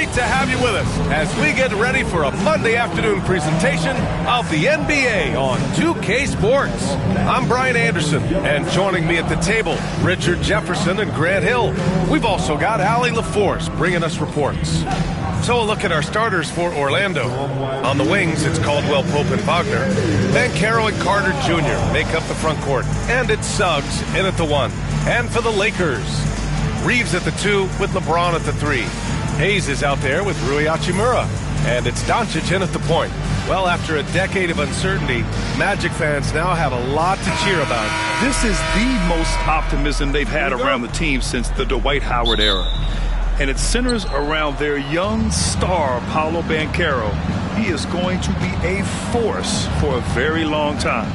great to have you with us as we get ready for a Monday afternoon presentation of the NBA on 2K Sports. I'm Brian Anderson, and joining me at the table, Richard Jefferson and Grant Hill. We've also got Allie LaForce bringing us reports. So a look at our starters for Orlando. On the wings, it's Caldwell Pope and Wagner. Banchero and Carter Jr. make up the front court. And it's Suggs in at the 1. And for the Lakers, Reeves at the 2 with LeBron at the 3. Hayes is out there with Rui Hachimura. And it's Doncic in at the point. Well, after a decade of uncertainty, Magic fans now have a lot to cheer about. This is the most optimism they've had around the team since the Dwight Howard era. And it centers around their young star, Paolo Banchero. He is going to be a force for a very long time.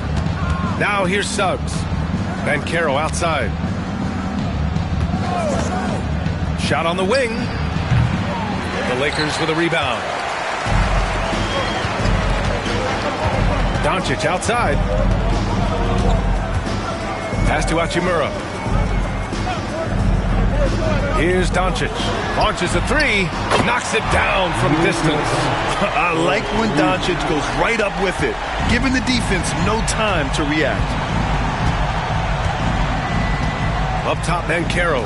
Now here's Suggs. Banchero outside. Shot on the wing. The Lakers with a rebound. Doncic outside. Pass to Hachimura. Here's Doncic. Launches a 3. Knocks it down from distance. I like when Doncic goes right up with it, giving the defense no time to react. Up top, Banchero.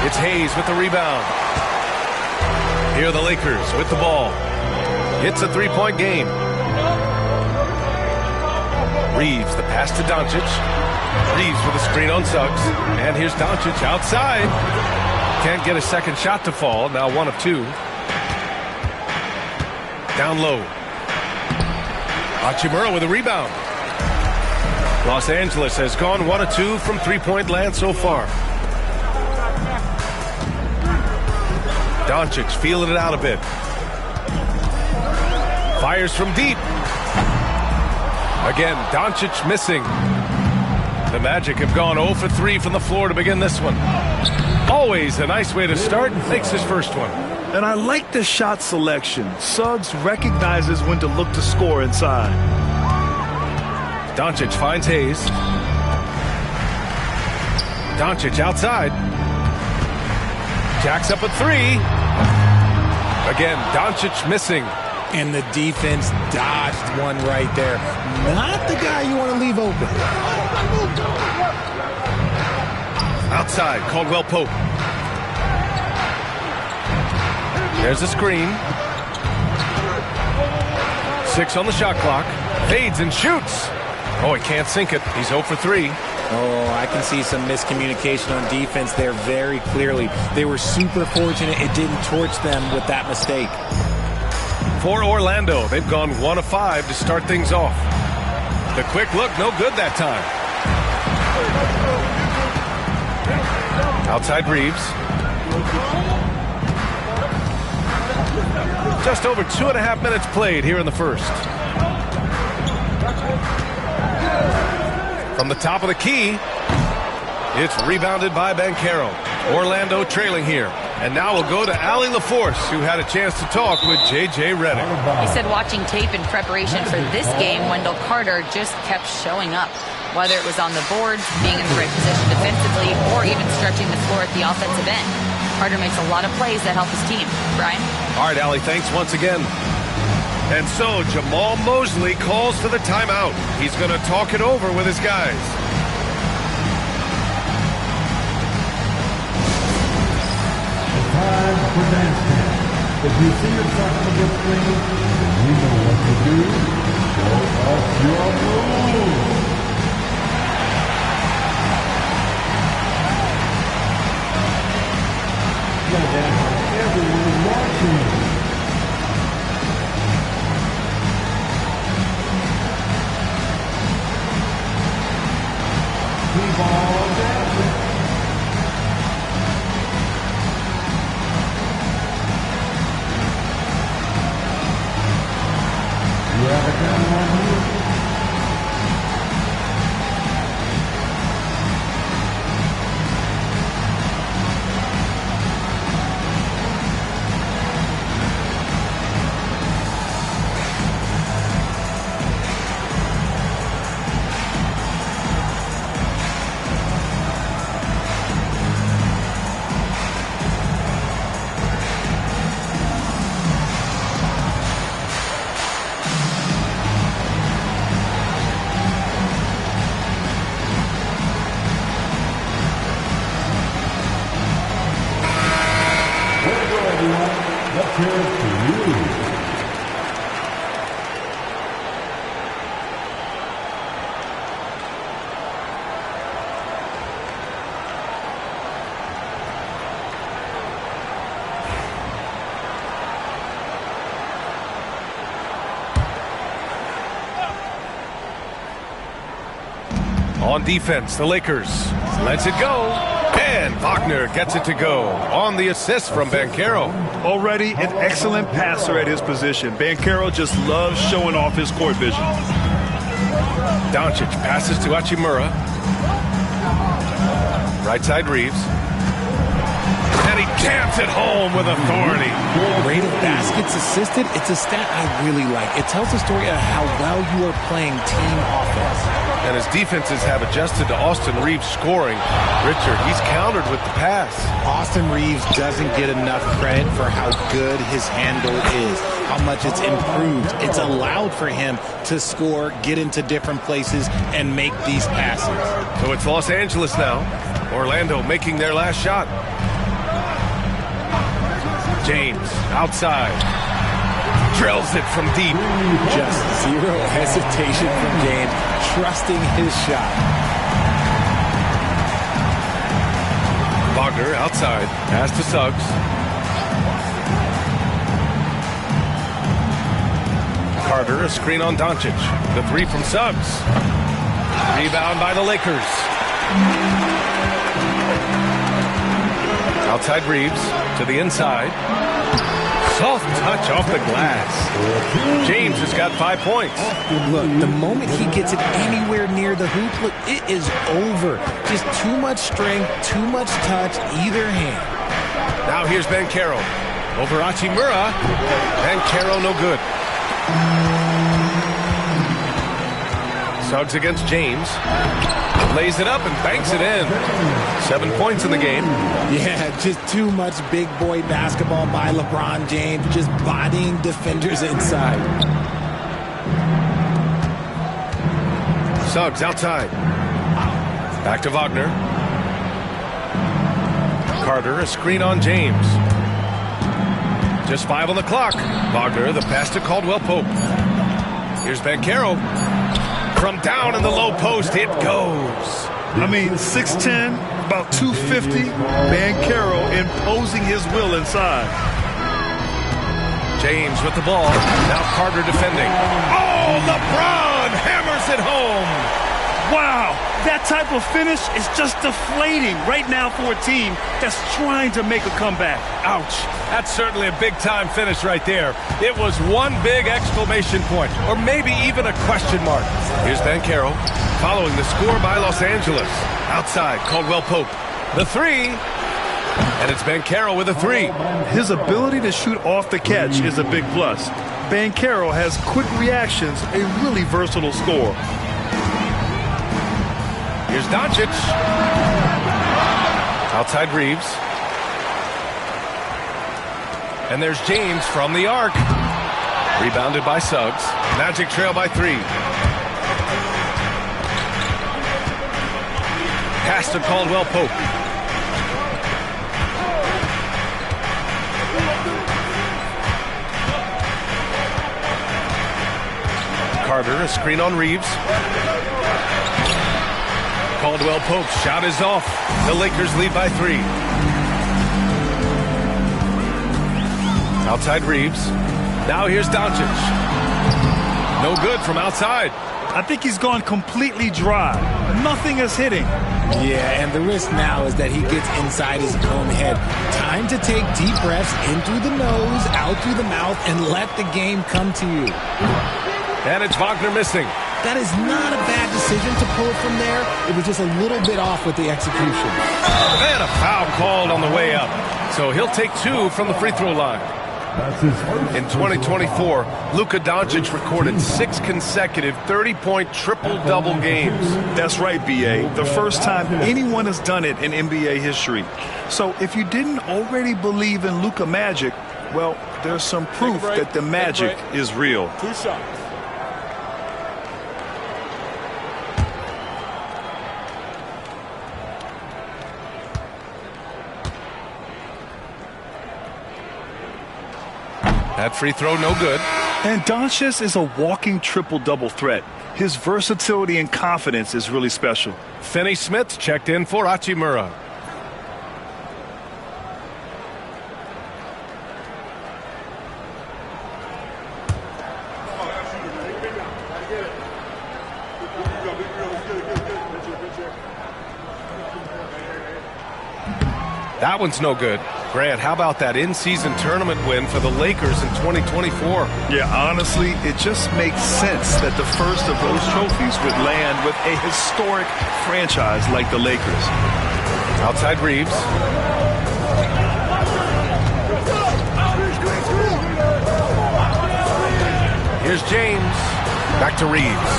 It's Hayes with the rebound. Here are the Lakers with the ball. It's a 3-point game. Reeves, the pass to Doncic. Reeves with a screen on Suggs. And here's Doncic outside. Can't get a second shot to fall. Now 1 of 2. Down low. Hachimura with a rebound. Los Angeles has gone 1 of 2 from 3-point land so far. Doncic feeling it out a bit. Fires from deep. Again, Doncic missing. The Magic have gone 0 for 3 from the floor to begin this one. Always a nice way to start. Makes his first one. And I like the shot selection. Suggs recognizes when to look to score inside. Doncic finds Hayes. Doncic outside. Jacks up a 3. Again, Doncic missing. And the defense dodged one right there. Not the guy you want to leave open. Outside, Caldwell Pope. There's a screen. 6 on the shot clock. Fades and shoots. Oh, he can't sink it. He's 0 for 3. Oh, I can see some miscommunication on defense there very clearly. They were super fortunate it didn't torch them with that mistake. For Orlando, they've gone 1 of 5 to start things off. The quick look, no good that time. Outside Reeves. Just over 2.5 minutes played here in the first. From the top of the key, it's rebounded by Banchero. Orlando trailing here. And now we'll go to Allie LaForce, who had a chance to talk with J.J. Redick. He said watching tape in preparation for this game, Wendell Carter just kept showing up. Whether it was on the boards, being in the right position defensively, or even stretching the floor at the offensive end. Carter makes a lot of plays that help his team. Brian? All right, Allie, thanks once again. And so Jamal Mosley calls for the timeout. He's going to talk it over with his guys. Time for dance camp. If you see yourself on the big screen, then you know what to do. Show us your moves. You gotta dance like everyone is watching. Keep on dancing. You have a camera on you. 3. On defense, the Lakers lets it go, and Wagner gets it to go on the assist from Banchero. Already an excellent passer at his position. Banchero just loves showing off his court vision. Doncic passes to Hachimura. Right side Reeves. And he jams it home with authority. Rate of baskets assisted, it's a stat I really like. It tells the story of how well you are playing team offense. And his defenses have adjusted to Austin Reeves scoring. Richard, he's countered with the pass. Austin Reeves doesn't get enough credit for how good his handle is, how much it's improved. It's allowed for him to score, get into different places, and make these passes. So it's Los Angeles now. Orlando making their last shot. James outside. Drills it from deep. Just zero hesitation from James, trusting his shot. Wagner outside. Pass to Suggs. Carter, a screen on Doncic. The three from Suggs. Rebound by the Lakers. Outside Reeves to the inside. Soft touch off the glass. James has got 5 points. Look, the moment he gets it anywhere near the hoop, look, it is over. Just too much strength, too much touch, either hand. Now here's Banchero. Over Hachimura. Banchero no good. Suggs against James. Lays it up and banks it in. 7 points in the game. Yeah, just too much big boy basketball by LeBron James, just bodying defenders inside. Suggs outside. Back to Wagner. Carter, a screen on James. Just 5 on the clock. Wagner, the pass to Caldwell Pope. Here's Banchero. From down in the low post, it goes. I mean, 6'10", about 250. Banchero imposing his will inside. James with the ball. Now Carter defending. Oh, LeBron hammers it home. Wow, that type of finish is just deflating right now for a team that's trying to make a comeback. Ouch. That's certainly a big-time finish right there. It was one big exclamation point, or maybe even a question mark. Here's Banchero following the score by Los Angeles. Outside, Caldwell Pope. The three. And it's Banchero with a three. His ability to shoot off the catch is a big plus. Banchero has quick reactions, a really versatile scorer. Here's Doncic. Outside Reeves. And there's James from the arc. Rebounded by Suggs. Magic trail by 3. Pass to Caldwell Pope. Carter, a screen on Reeves. Caldwell Pope shot is off. The Lakers lead by 3. Outside Reeves. Now here's Doncic. No good from outside. I think he's gone completely dry. Nothing is hitting. Yeah, and the risk now is that he gets inside his own head. Time to take deep breaths in through the nose, out through the mouth, and let the game come to you. And it's Wagner missing. That is not a bad decision to pull it from there. It was just a little bit off with the execution. And a foul called on the way up. So he'll take 2 from the free throw line. In 2024, Luka Doncic recorded 6 consecutive 30-point triple-double games. That's right, B.A. The first time anyone has done it in NBA history. So if you didn't already believe in Luka Magic, well, there's some proof that the magic is real. 2 shots. That free throw no good. And Doncic is a walking triple-double threat. His versatility and confidence is really special. Finney Smith checked in for Hachimura. That one's no good. Grant, how about that in-season tournament win for the Lakers in 2024? Yeah, honestly, it just makes sense that the first of those trophies would land with a historic franchise like the Lakers. Outside Reeves. Here's James. Back to Reeves.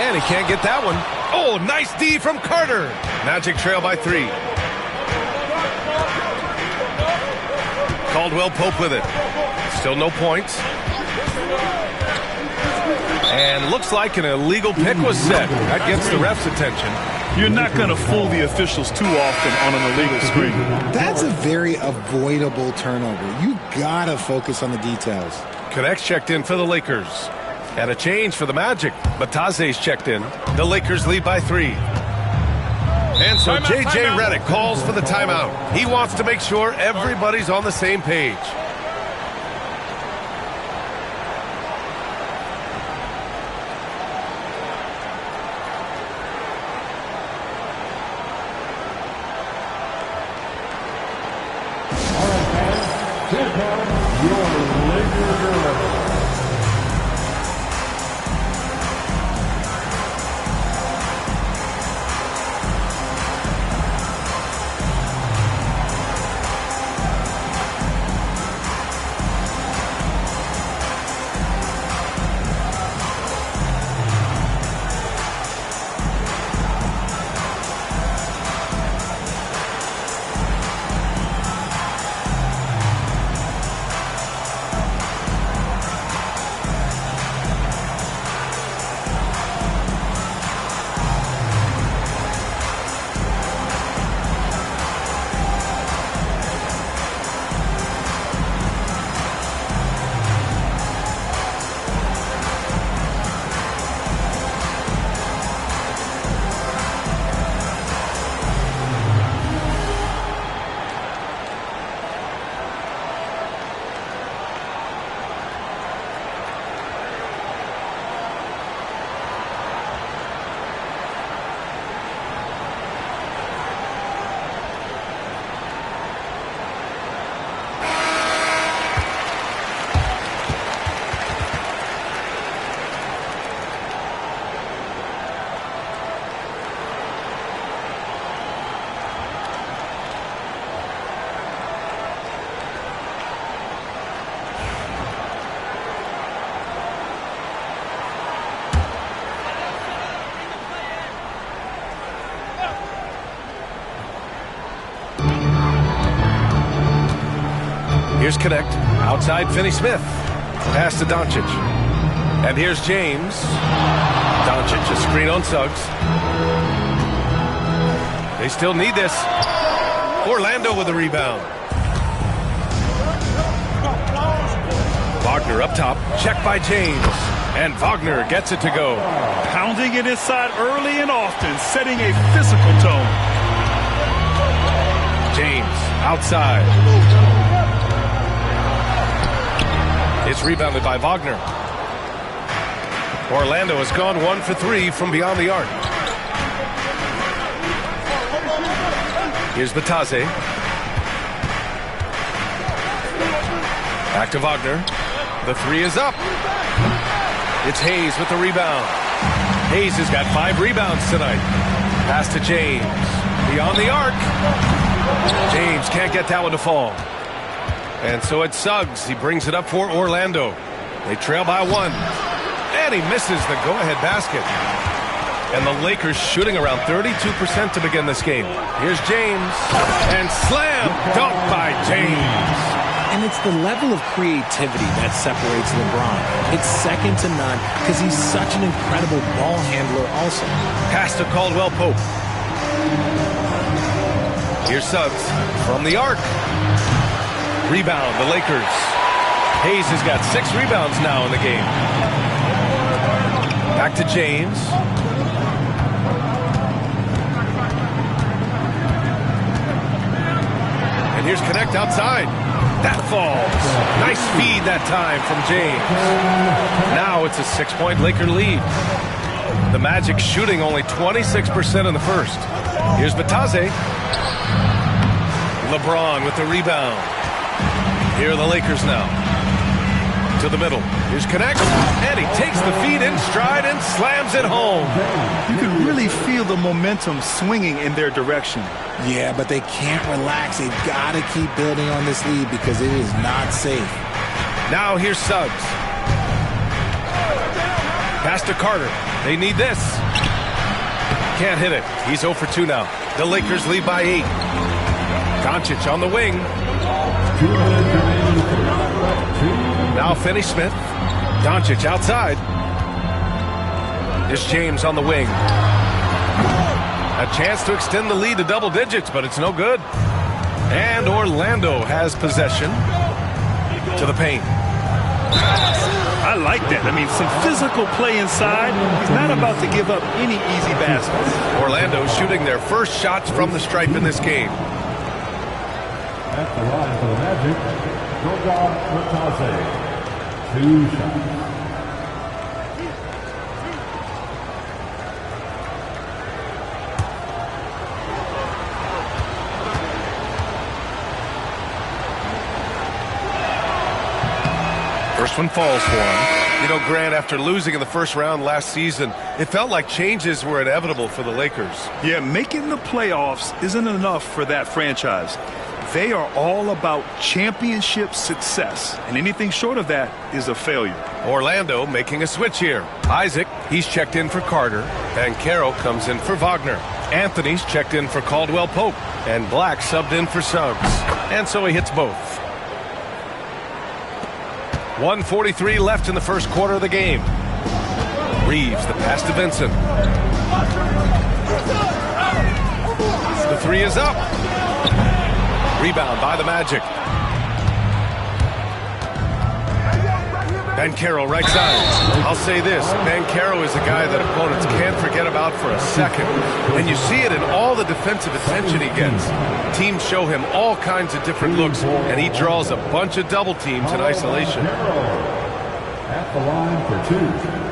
And he can't get that one. Oh, nice D from Carter. Magic trail by 3. Caldwell Pope with it. Still no points. And looks like an illegal pick was set. That gets the ref's attention. You're not going to fool the officials too often on an illegal screen. That's a very avoidable turnover. You gotta focus on the details. Connects checked in for the Lakers. And a change for the Magic. Bataze's checked in. The Lakers lead by 3. And so J.J. Redick calls for the timeout. He wants to make sure everybody's on the same page. Here comes your Lakers early. Here's Connect. Outside Finney Smith. Pass to Doncic. And here's James. Doncic, a screen on Suggs. They still need this. Orlando with the rebound. Wagner up top. Check by James. And Wagner gets it to go. Pounding it inside early and often, setting a physical tone. James outside. It's rebounded by Wagner. Orlando has gone 1 for 3 from beyond the arc. Here's Bataze. Back to Wagner. The 3 is up. It's Hayes with the rebound. Hayes has got 5 rebounds tonight. Pass to James. Beyond the arc. James can't get that one to fall. And so it's Suggs. He brings it up for Orlando. They trail by 1. And he misses the go-ahead basket. And the Lakers shooting around 32% to begin this game. Here's James. And slam dunk by James. And it's the level of creativity that separates LeBron. It's second to none because he's such an incredible ball handler also. Pass to Caldwell Pope. Here's Suggs from the arc. Rebound, the Lakers. Hayes has got 6 rebounds now in the game. Back to James. And here's Connect outside. That falls. Nice feed that time from James. Now it's a 6-point Laker lead. The Magic shooting only 26% in the first. Here's Batadze. LeBron with the rebound. Here are the Lakers now. To the middle. Here's Connect. And he takes the feed in stride and slams it home. You can really feel the momentum swinging in their direction. Yeah, but they can't relax. They've got to keep building on this lead because it is not safe. Now here's Suggs. Pass to Carter. They need this. Can't hit it. He's 0 for 2 now. The Lakers lead by 8. Doncic on the wing. Now Finney-Smith. Doncic outside. Here's James on the wing. A chance to extend the lead to double digits, but it's no good. And Orlando has possession to the paint. I like that. I mean, some physical play inside. He's not about to give up any easy baskets. Orlando shooting their first shots from the stripe in this game. At the line for the Magic, Goga Batadze. 2 shots. First one falls for him. You know, Grant, after losing in the first round last season, it felt like changes were inevitable for the Lakers. Yeah, making the playoffs isn't enough for that franchise. They are all about championship success, and anything short of that is a failure. Orlando making a switch here. Isaac, he's checked in for Carter. Banchero comes in for Wagner. Anthony's checked in for Caldwell Pope. And Black subbed in for Suggs. And so he hits both. 1:43 left in the first quarter of the game. Reeves, the pass to Vincent. The 3 is up. Rebound by the Magic. Banchero right side. I'll say this, Banchero is a guy that opponents can't forget about for a second. And you see it in all the defensive attention he gets. Teams show him all kinds of different looks, and he draws a bunch of double teams in isolation. At the line for 2.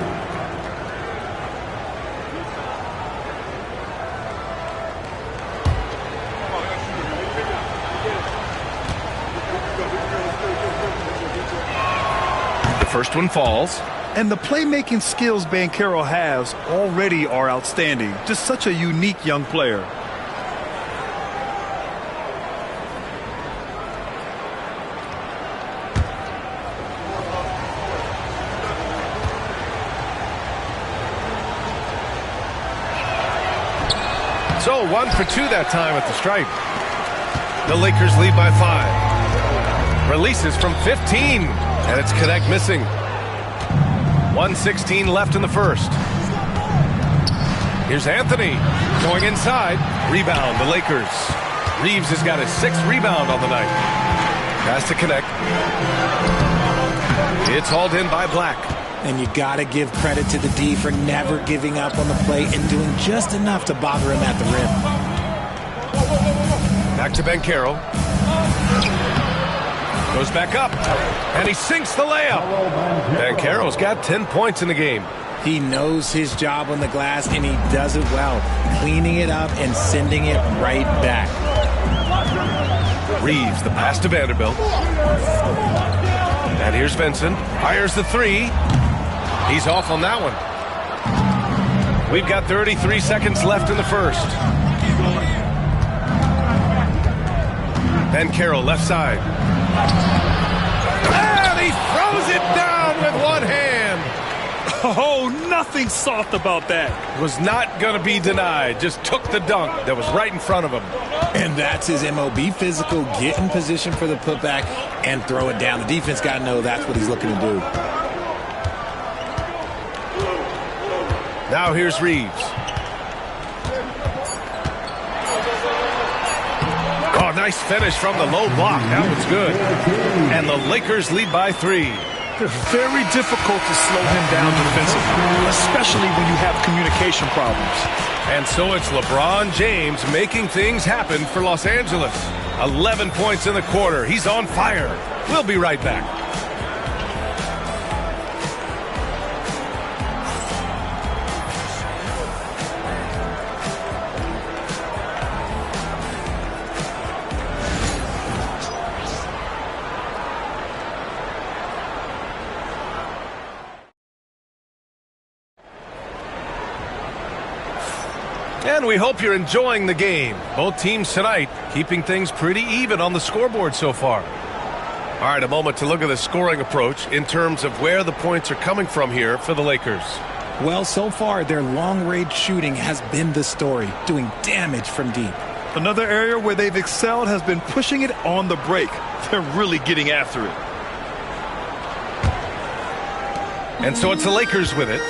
First one falls. And the playmaking skills Banchero has already are outstanding. Just such a unique young player. So 1 for 2 that time at the stripe. The Lakers lead by 5. Releases from 15. And it's Connect missing. 1:16 left in the first. Here's Anthony going inside. Rebound, the Lakers. Reeves has got his 6th rebound on the night. Pass to Connect. It's hauled in by Black. And you got to give credit to the D for never giving up on the play and doing just enough to bother him at the rim. Back to Banchero. Goes back up, and he sinks the layup. Banchero's got 10 points in the game. He knows his job on the glass, and he does it well, cleaning it up and sending it right back. Reeves, the pass to Vanderbilt. And here's Vincent. Fires the 3. He's off on that one. We've got 33 seconds left in the first. Banchero, left side. And he throws it down with one hand. Oh, nothing soft about that. Was not going to be denied. Just took the dunk that was right in front of him. And that's his MO. Be physical, get in position for the putback, and throw it down. The defense got to know that's what he's looking to do. Now here's Reeves. Oh, nice finish from the low block. That was good. And the Lakers lead by 3. It's very difficult to slow him down defensively, especially when you have communication problems. And so it's LeBron James making things happen for Los Angeles. 11 points in the quarter. He's on fire. We'll be right back. And we hope you're enjoying the game. Both teams tonight keeping things pretty even on the scoreboard so far. All right, a moment to look at the scoring approach in terms of where the points are coming from here for the Lakers. Well, so far, their long-range shooting has been the story, doing damage from deep. Another area where they've excelled has been pushing it on the break. They're really getting after it. And so it's the Lakers with it.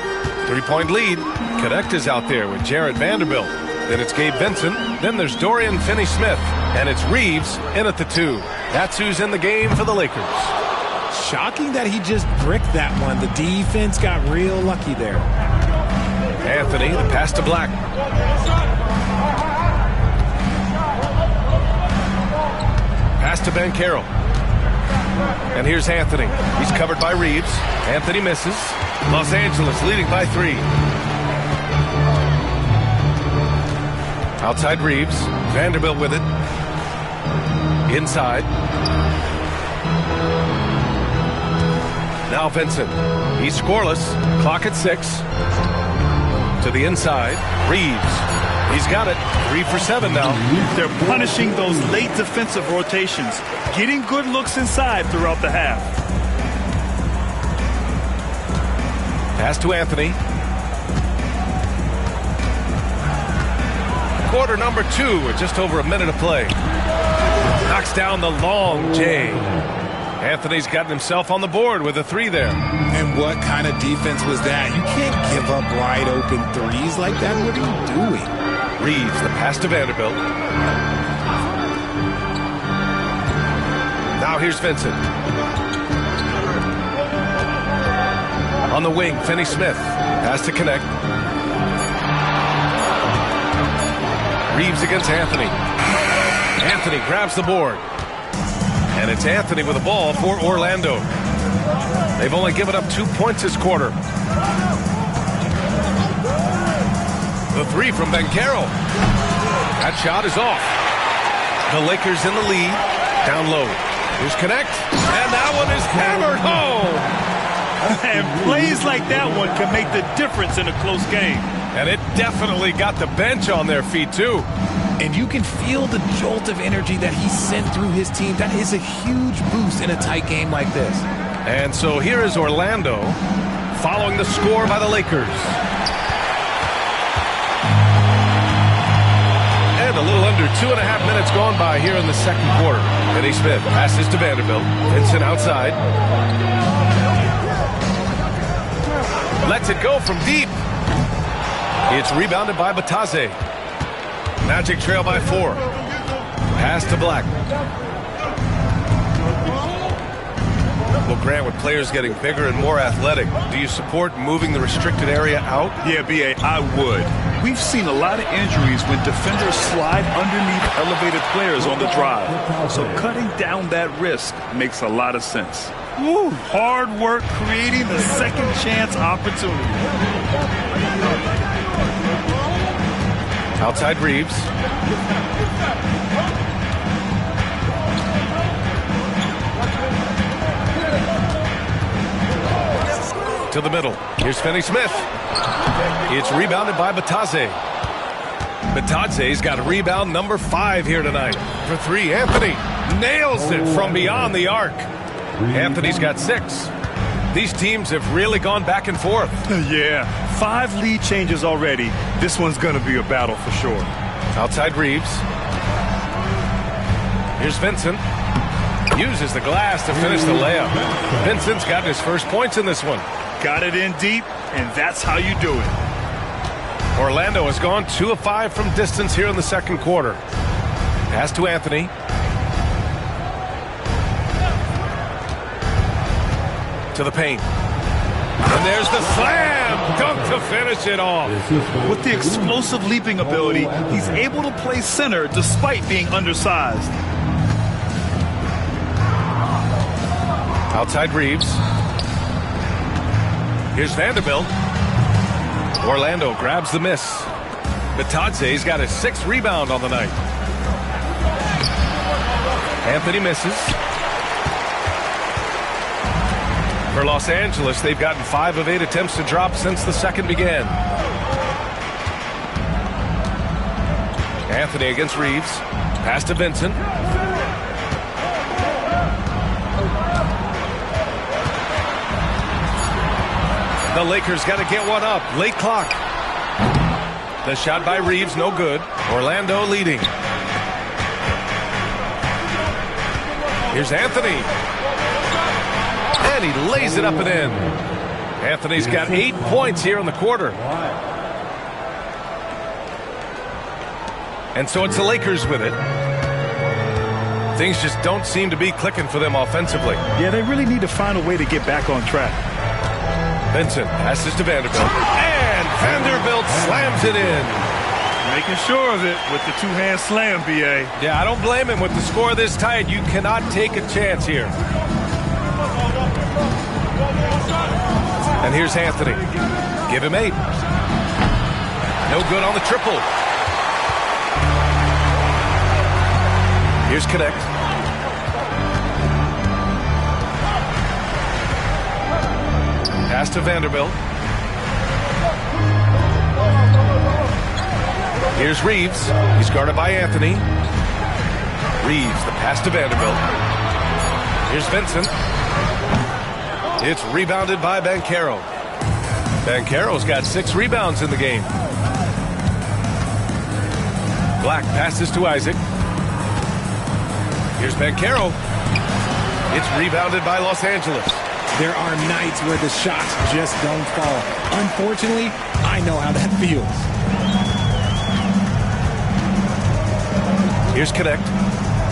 3-point lead. Connect is out there with Jared Vanderbilt. Then it's Gabe Vincent. Then there's Dorian Finney-Smith. And it's Reeves in at the 2. That's who's in the game for the Lakers. Shocking that he just bricked that one. The defense got real lucky there. Anthony, the pass to Black. Pass to Banchero. And here's Anthony. He's covered by Reeves. Anthony misses. Los Angeles leading by 3. Outside Reeves. Vanderbilt with it. Inside. Now Vincent. He's scoreless. Clock at 6. To the inside. Reeves. He's got it. 3 for 7 now. They're punishing those late defensive rotations, getting good looks inside throughout the half. Pass to Anthony. Quarter number 2 with just over a minute of play. Knocks down the long J. Anthony's gotten himself on the board with a 3 there. And what kind of defense was that? You can't give up wide open threes like that. What are you doing? Reeves, the pass to Vanderbilt. Now here's Vincent. On the wing, Finney-Smith. Pass to Connect. Reeves against Anthony. Anthony grabs the board. And it's Anthony with the ball for Orlando. They've only given up 2 points this quarter. The 3 from Banchero. That shot is off. The Lakers in the lead. Down low. Here's Connect. And that one is hammered home. And plays like that one can make the difference in a close game. And it definitely got the bench on their feet, too. And you can feel the jolt of energy that he sent through his team. That is a huge boost in a tight game like this. And so here is Orlando following the score by the Lakers. And a little under 2.5 minutes gone by here in the second quarter. Finney-Smith passes to Vanderbilt. Vincent outside. Lets it go from deep. It's rebounded by Batadze. Magic trail by 4. Pass to Black. Well, Grant, with players getting bigger and more athletic, do you support moving the restricted area out? Yeah, B.A., I would. We've seen a lot of injuries when defenders slide underneath elevated players on the drive. So cutting down that risk makes a lot of sense. Woo, hard work creating the second chance opportunity. Outside Reeves. To the middle. Here's Finney-Smith. It's rebounded by Batadze. Batadze's got a rebound number 5 here tonight. For 3, Anthony nails it from beyond the arc. Anthony's got 6. These teams have really gone back and forth. Yeah, 5 lead changes already. This one's going to be a battle for sure. Outside Reeves. Here's Vincent. Uses the glass to finish the layup. Vincent's gotten his first points in this one. Got it in deep, and that's how you do it. Orlando has gone 2 of 5 from distance here in the second quarter. Pass to Anthony. to the paint. And there's the slam dunk to finish it off. With the explosive leaping ability, he's able to play center despite being undersized. Outside Reeves. Here's Vanderbilt. Orlando grabs the miss. Bitadze's got his 6th rebound on the night. Anthony misses. For Los Angeles, they've gotten 5 of 8 attempts to drop since the second began. Anthony against Reeves. Pass to Vincent. The Lakers got to get one up. Late clock. The shot by Reeves, no good. Orlando leading. Here's Anthony. And he lays it up and in. Anthony's got 8 points here in the quarter. And so it's the Lakers with it. Things just don't seem to be clicking for them offensively. Yeah, they really need to find a way to get back on track. Vincent passes to Vanderbilt. And Vanderbilt slams it in. Making sure of it with the two-hand slam, B.A. Yeah, I don't blame him. With the score this tight, you cannot take a chance here. And here's Anthony. Give him 8. No good on the triple. Here's Connect. Pass to Vanderbilt. Here's Reeves. He's guarded by Anthony. Reeves, the pass to Vanderbilt. Here's Vincent. It's rebounded by Banchero. Banchero's got 6 rebounds in the game. Black passes to Isaac. Here's Banchero. It's rebounded by Los Angeles. There are nights where the shots just don't fall. Unfortunately, I know how that feels. Here's Connect.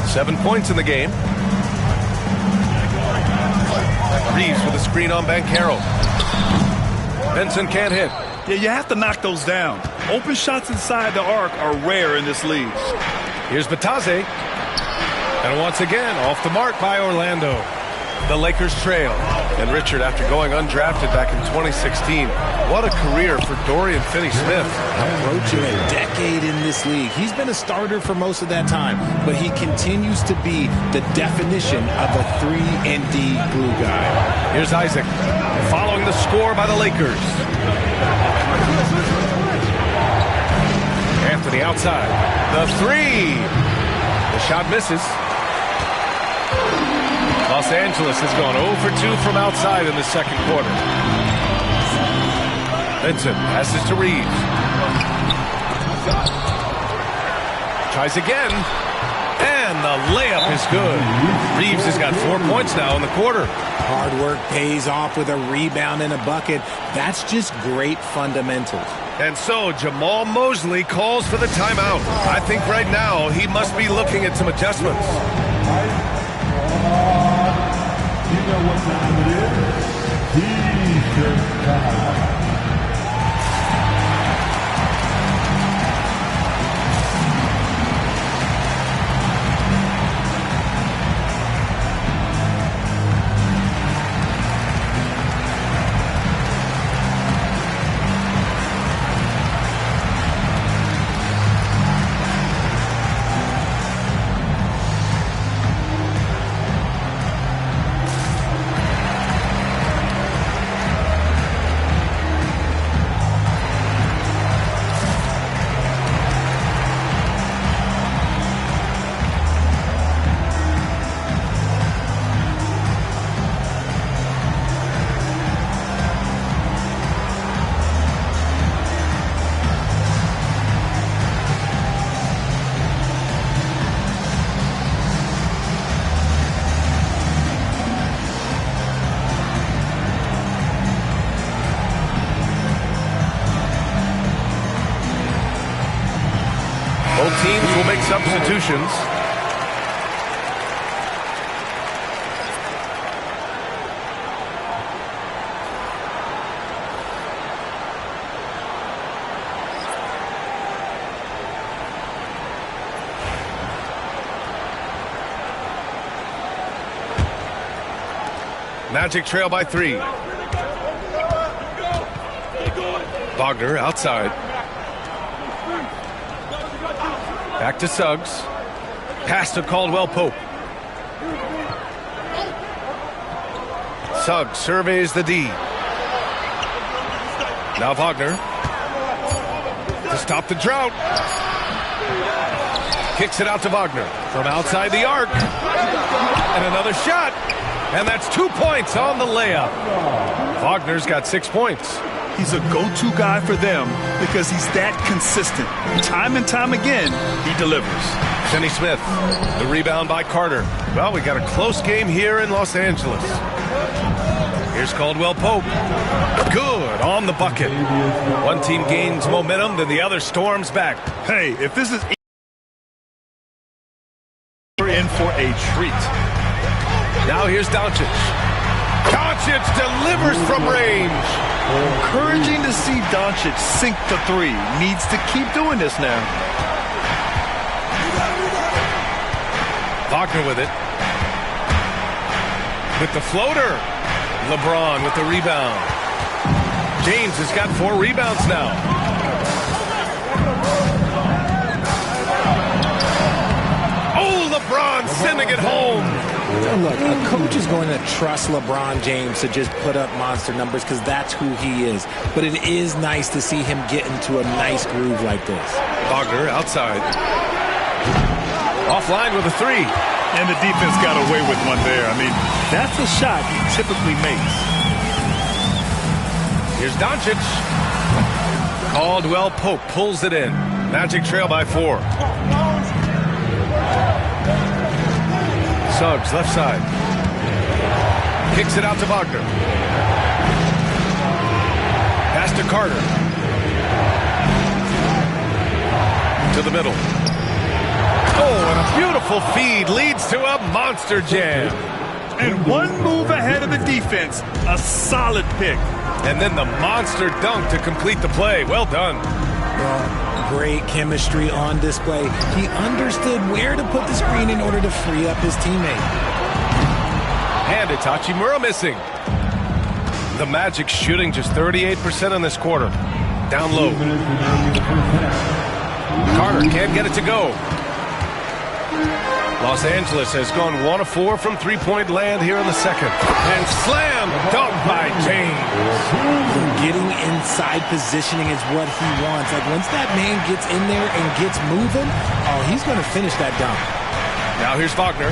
7 points in the game. Reeves with a screen on Banchero. Vincent can't hit. Yeah, you have to knock those down. Open shots inside the arc are rare in this league. Here's Bitadze. And once again, off the mark by Orlando. The Lakers trail. And Richard, after going undrafted back in 2016, what a career for Dorian Finney-Smith. Approaching a decade in this league. He's been a starter for most of that time, but he continues to be the definition of a 3-and-D glue guy. Here's Isaac, following the score by the Lakers. Anthony outside. The 3. The shot misses. Los Angeles has gone 0 for 2 from outside in the second quarter. Vincent passes to Reeves. Tries again. And the layup is good. Reeves has got 4 points now in the quarter. Hard work pays off with a rebound and a bucket. That's just great fundamentals. And so Jamal Mosley calls for the timeout. I think right now he must be looking at some adjustments. You know what time it is? T-shirt time. Both teams will make substitutions. Magic trail by 3. Wagner outside. Back to Suggs. Pass to Caldwell Pope. Suggs surveys the D. Now Wagner to stop the drought. Kicks it out to Wagner from outside the arc. And another shot. And that's 2 points on the layup. Wagner's got 6 points. He's a go-to guy for them because he's that consistent. Time and time again, he delivers. Finney Smith, the rebound by Carter. Well, we got a close game here in Los Angeles. Here's Caldwell Pope. Good on the bucket. One team gains momentum, then the other storms back. Hey, if this is... we're in for a treat. Now here's Doncic. Doncic delivers from range. Encouraging to see Doncic sink the 3. Needs to keep doing this now. Wagner with it. With the floater. LeBron with the rebound. James has got 4 rebounds now. Oh, LeBron sending it home. Look, a coach is going to trust LeBron James to just put up monster numbers because that's who he is. But it is nice to see him get into a nice groove like this. Wagner outside. Offline with a 3. And the defense got away with one there. I mean, that's a shot he typically makes. Here's Doncic. Caldwell Pope pulls it in. Magic trail by 4. Suggs, left side. Kicks it out to Wagner. Pass to Carter. To the middle. Oh, and a beautiful feed leads to a monster jam. And one move ahead of the defense. A solid pick. And then the monster dunk to complete the play. Well done. Great chemistry on display. He understood where to put the screen in order to free up his teammate. And Hachimura missing. The Magic shooting just 38% in this quarter. Down low. Carter can't get it to go. Los Angeles has gone 1 of 4 from three-point land here in the second. And slam dunk by James. Getting inside positioning is what he wants. Like once that man gets in there and gets moving, oh, he's going to finish that dunk. Now here's Wagner.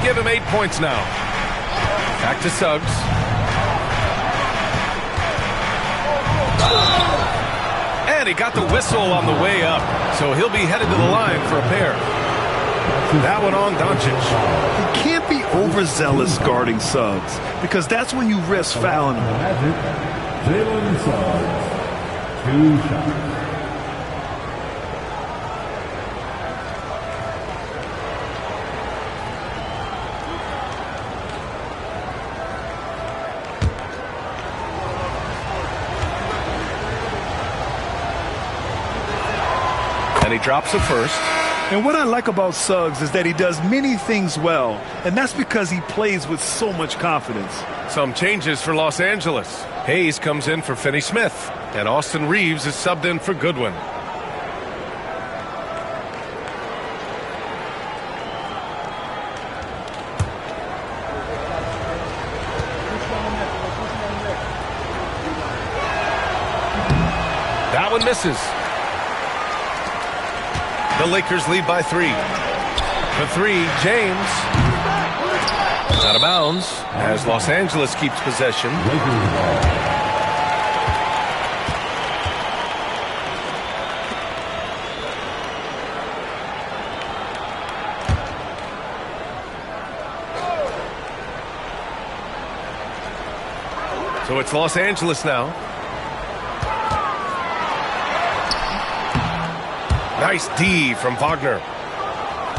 Give him 8 points now. Back to Suggs. And he got the whistle on the way up. So he'll be headed to the line for a pair. That one on Doncic. You can't be overzealous guarding Suggs because that's when you risk fouling him. Jalen Suggs, 2 shots. And he drops the first. And what I like about Suggs is that he does many things well, and that's because he plays with so much confidence. Some changes for Los Angeles. Hayes comes in for Finney Smith, and Austin Reeves is subbed in for Goodwin. That one misses. The Lakers lead by 3. For 3, James. Out of bounds as Los Angeles keeps possession. So it's Los Angeles now. Nice D from Wagner.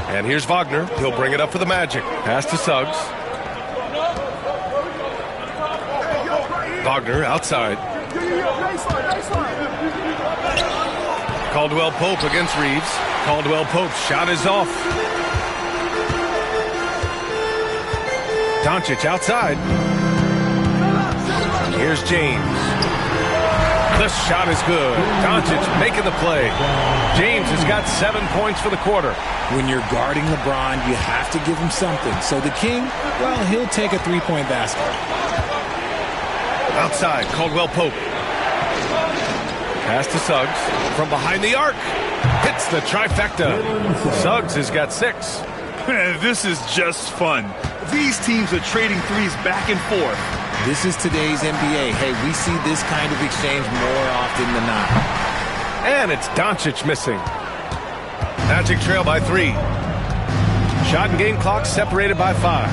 And here's Wagner. He'll bring it up for the Magic. Pass to Suggs. Wagner outside. Caldwell Pope against Reeves. Caldwell Pope's shot is off. Doncic outside. Here's James. The shot is good. Doncic making the play. James has got 7 points for the quarter. When you're guarding LeBron, you have to give him something. So the King, well, he'll take a three-point basket. Outside, Caldwell Pope. Pass to Suggs from behind the arc. Hits the trifecta. Suggs has got 6. Man, this is just fun. These teams are trading threes back and forth. This is today's NBA. Hey, we see this kind of exchange more often than not. And it's Doncic missing. Magic trail by 3. Shot and game clock separated by 5.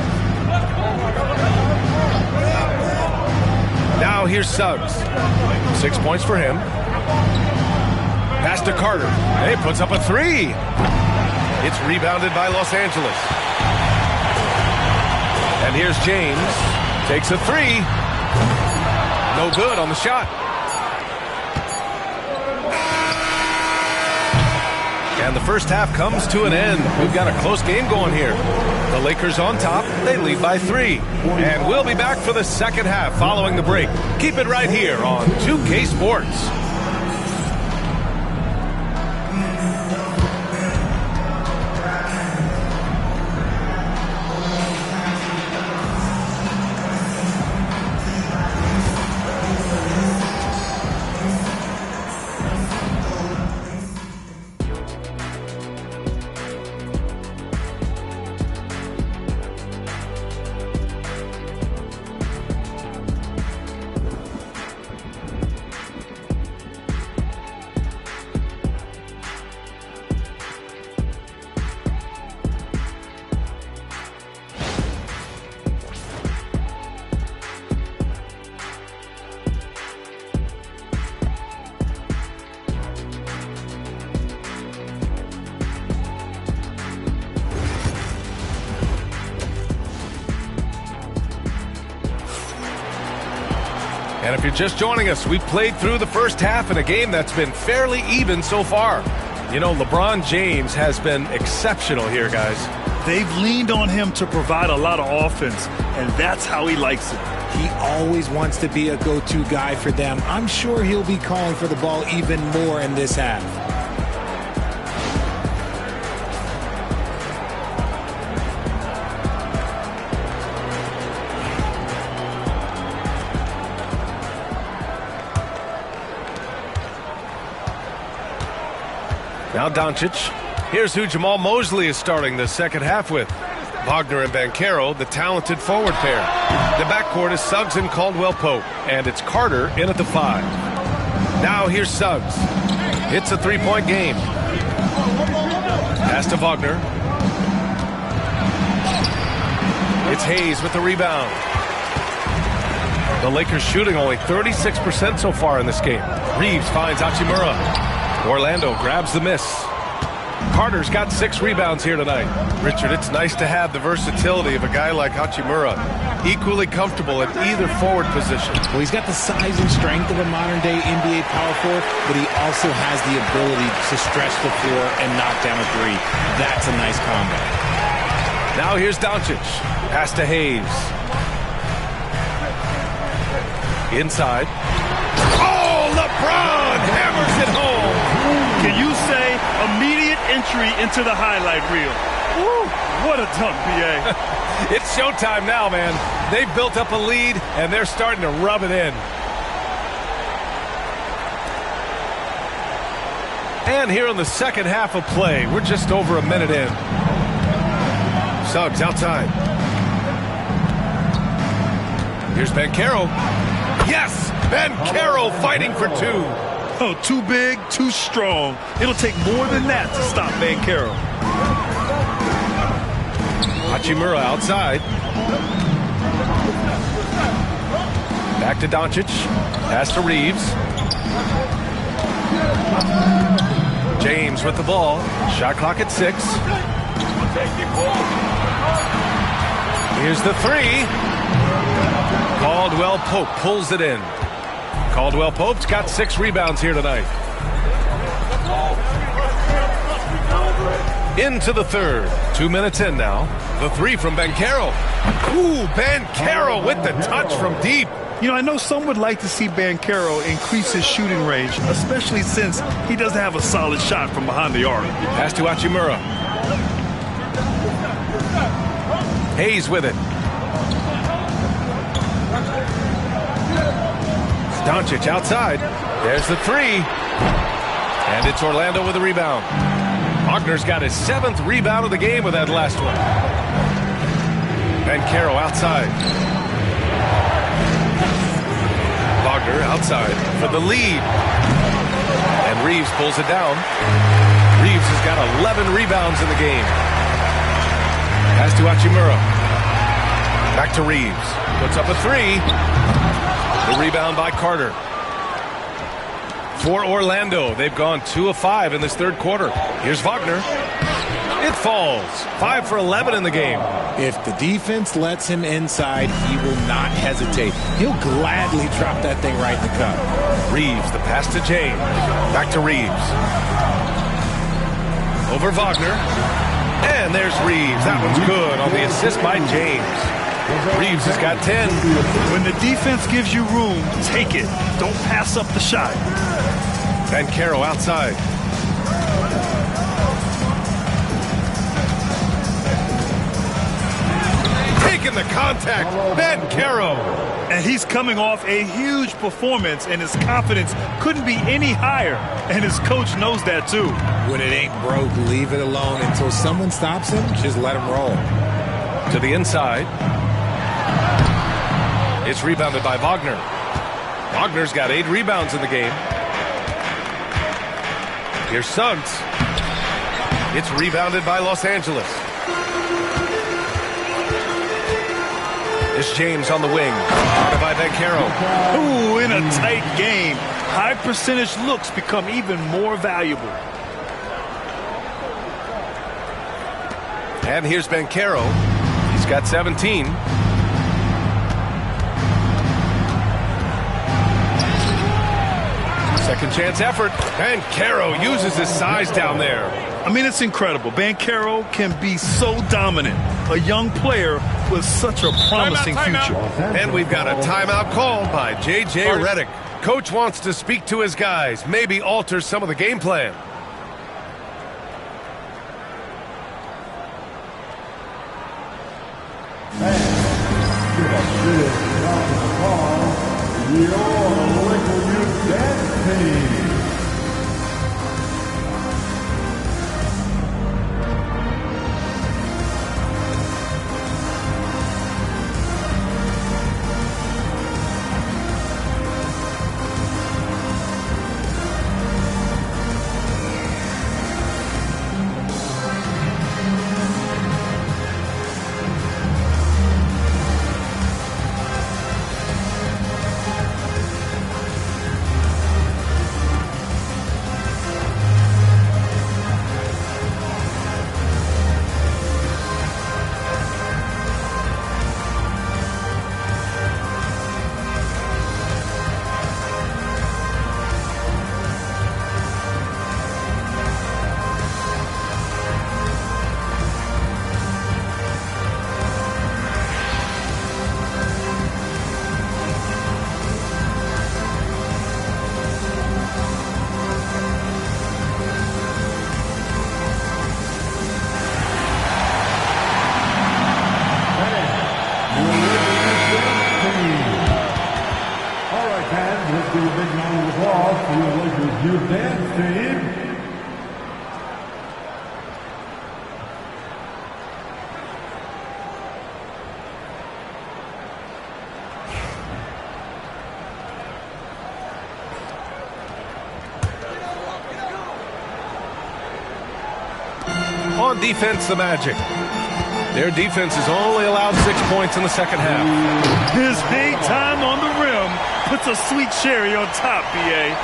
Now here's Suggs. 6 points for him. Pass to Carter. He puts up a 3. It's rebounded by Los Angeles. And here's James. Takes a 3. No good on the shot. And the first half comes to an end. We've got a close game going here. The Lakers on top. They lead by 3. And we'll be back for the second half following the break. Keep it right here on 2K Sports. And if you're just joining us, we've played through the first half in a game that's been fairly even so far. You know, LeBron James has been exceptional here, guys. They've leaned on him to provide a lot of offense, and that's how he likes it. He always wants to be a go-to guy for them. I'm sure he'll be calling for the ball even more in this half. Now Doncic. Here's who Jamal Mosley is starting the second half with. Wagner and Banchero, the talented forward pair. The backcourt is Suggs and Caldwell Pope, and it's Carter in at the 5. Now here's Suggs. It's a three-point game. Pass to Wagner. It's Hayes with the rebound. The Lakers shooting only 36% so far in this game. Reeves finds Hachimura. Orlando grabs the miss. Carter's got 6 rebounds here tonight. Richard, it's nice to have the versatility of a guy like Hachimura. Equally comfortable at either forward position. Well, he's got the size and strength of a modern-day NBA power forward, but he also has the ability to stretch the floor and knock down a 3. That's a nice combo. Now here's Doncic. Pass to Hayes. Inside. Oh, LeBron hammers it home. Can you say immediate entry into the highlight reel? Woo, what a dunk, B.A. It's showtime now, man. They've built up a lead, and they're starting to rub it in. And here in the second half of play, we're just over a minute in. Suggs outside. Here's Banchero. Yes! Banchero fighting for 2. Oh, too big, too strong. It'll take more than that to stop Banchero. Hachimura outside. Back to Doncic. Pass to Reeves. James with the ball. Shot clock at 6. Here's the 3. Caldwell Pope pulls it in. Caldwell Pope's got 6 rebounds here tonight. Into the third. 2 minutes in now. The 3 from Banchero. Ooh, Banchero with the touch from deep. You know, I know some would like to see Banchero increase his shooting range, especially since he doesn't have a solid shot from behind the arc. Pass to Hachimura. Hayes with it. Doncic outside. There's the three. And it's Orlando with the rebound. Wagner's got his 7th rebound of the game with that last one. Banchero outside. Wagner outside for the lead. And Reeves pulls it down. Reeves has got 11 rebounds in the game. Pass to Hachimura. Back to Reeves. Puts up a three. The rebound by Carter. For Orlando, they've gone 2 of 5 in this third quarter. Here's Wagner. It falls. 5 for 11 in the game. If the defense lets him inside, he will not hesitate. He'll gladly drop that thing right in the cup. Reeves, the pass to James. Back to Reeves. Over Wagner. And there's Reeves. That one's good on the assist by James. Reeves has got 10. When the defense gives you room, take it. Don't pass up the shot. Banchero outside. Taking the contact. Banchero. And he's coming off a huge performance, and his confidence couldn't be any higher. And his coach knows that, too. When it ain't broke, leave it alone. Until someone stops him, just let him roll. To the inside. It's rebounded by Wagner. Wagner's got 8 rebounds in the game. Here's Suggs. It's rebounded by Los Angeles. It's James on the wing. Guarded by Banchero. Ooh, in a tight game. High percentage looks become even more valuable. And here's Banchero. He's got 17. Second chance effort. Banchero uses his size down there. I mean, it's incredible. Banchero can be so dominant. A young player with such a promising future. And we've got a timeout called by J.J. Redick. Coach wants to speak to his guys, maybe alter some of the game plan. On defense, the Magic. Their defense has only allowed 6 points in the second half. His hang time on the rim puts a sweet cherry on top, B.A.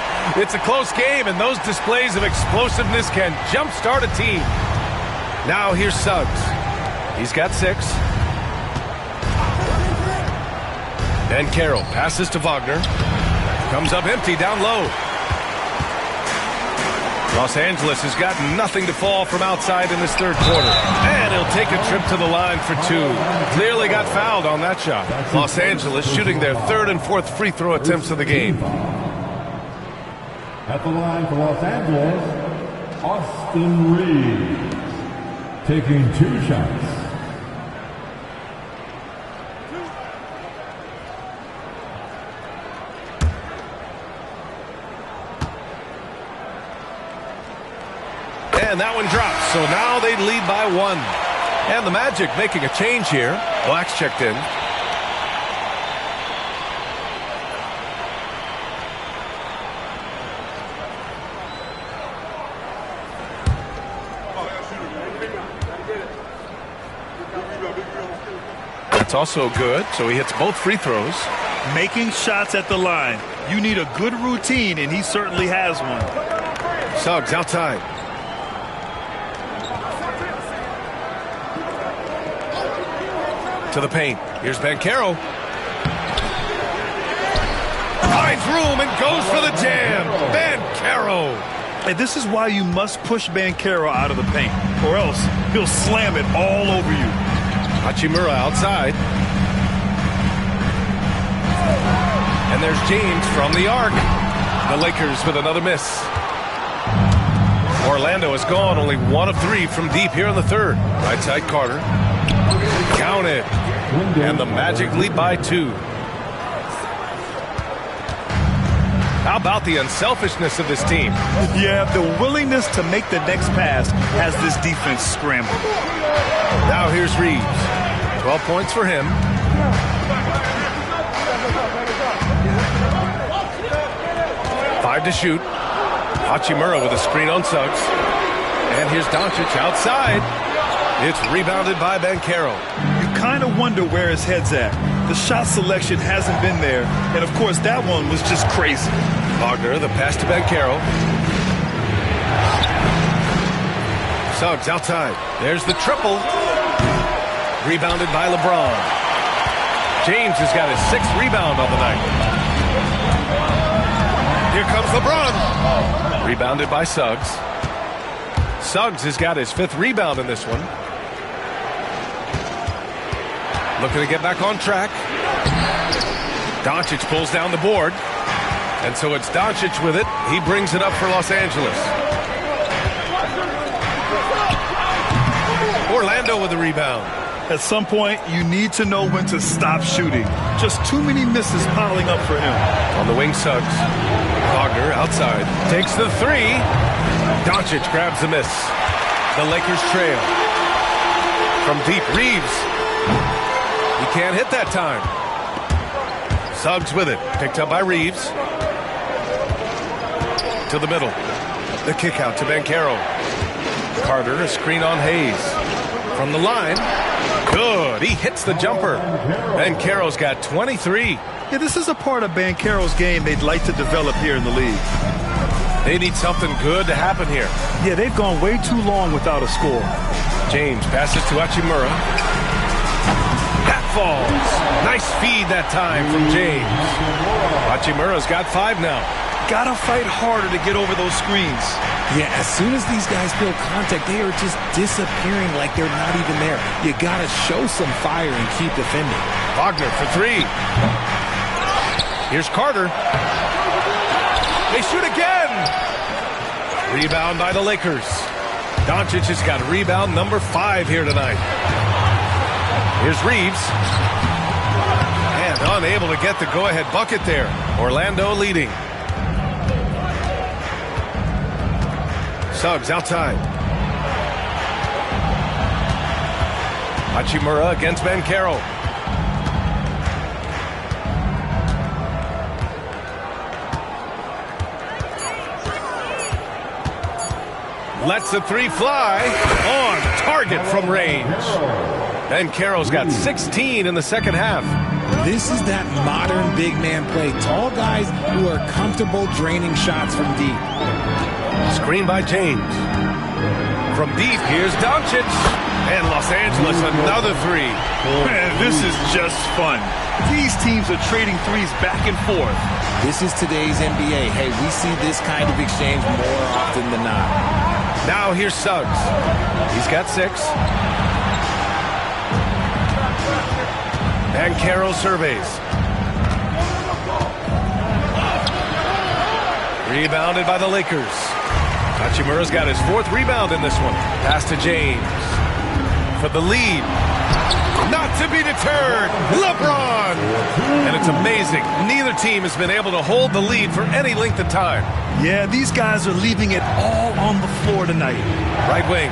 It's a close game, and those displays of explosiveness can jumpstart a team. Now here's Suggs. He's got 6. Banchero passes to Wagner. Comes up empty down low. Los Angeles has got nothing to fall from outside in this third quarter. And he'll take a trip to the line for two. Clearly got fouled on that shot. Los Angeles shooting their third and fourth free throw attempts of the game. At the line for Los Angeles, Austin Reeves, taking 2 shots. And that one drops, so now they lead by 1. And the Magic making a change here. Black's checked in. That's also good, so he hits both free throws. Making shots at the line. You need a good routine, and he certainly has one. Suggs outside. To the paint. Here's Banchero. Finds room and goes for the jam. Banchero. And this is why you must push Banchero out of the paint, or else he'll slam it all over you. Hachimura outside. And there's James from the arc. The Lakers with another miss. Orlando is gone, only 1 of 3 from deep here in the third. Right side Carter. Counted. And the Magic lead by 2. How about the unselfishness of this team? Yeah, the willingness to make the next pass has this defense scrambled. Now here's Reeves. 12 points for him. Five to shoot. Hachimura with a screen on Suggs. And here's Doncic outside. It's rebounded by Banchero. You kind of wonder where his head's at. The shot selection hasn't been there. And, of course, that one was just crazy. Wagner, the pass to Banchero. Suggs outside. There's the triple. Rebounded by LeBron. James has got his 6th rebound on the night. Here comes LeBron. Rebounded by Suggs. Suggs has got his 5th rebound in this one. Looking to get back on track. Doncic pulls down the board. And so it's Doncic with it. He brings it up for Los Angeles. Orlando with the rebound. At some point, you need to know when to stop shooting. Just too many misses piling up for him. On the wing, Suggs. Wagner outside. Takes the 3. Doncic grabs the miss. The Lakers trail. From deep, Reeves. He can't hit that time. Suggs with it. Picked up by Reeves. To the middle. The kick out to Banchero. Carter, a screen on Hayes. From the line. Good. He hits the jumper. Banchero's got 23. Yeah, this is a part of Banchero's game they'd like to develop here in the league. They need something good to happen here. Yeah, they've gone way too long without a score. James passes to Hachimura. That falls. Nice feed that time from James. Hachimura's got 5 now. Gotta fight harder to get over those screens. Yeah, as soon as these guys feel contact, they are just disappearing like they're not even there. You gotta show some fire and keep defending. Wagner for 3. Here's Carter. They shoot again. Rebound by the Lakers. Doncic has got rebound number 5 here tonight. Here's Reeves. And unable to get the go-ahead bucket there. Orlando leading. Suggs outside. Hachimura against Banchero. Lets the 3 fly. On target from range. Banchero's got 16 in the second half. This is that modern big man play. Tall guys who are comfortable draining shots from deep. Screen by James. From deep, here's Doncic. And Los Angeles, another three. Man, this is just fun. These teams are trading threes back and forth. This is today's NBA. Hey, we see this kind of exchange more often than not. Now here's Suggs. He's got 6. And Carroll surveys. Rebounded by the Lakers. Hachimura's got his 4th rebound in this one. Pass to James. For the lead. Not to be deterred. LeBron. And it's amazing. Neither team has been able to hold the lead for any length of time. Yeah, these guys are leaving it all on the floor tonight. Right wing.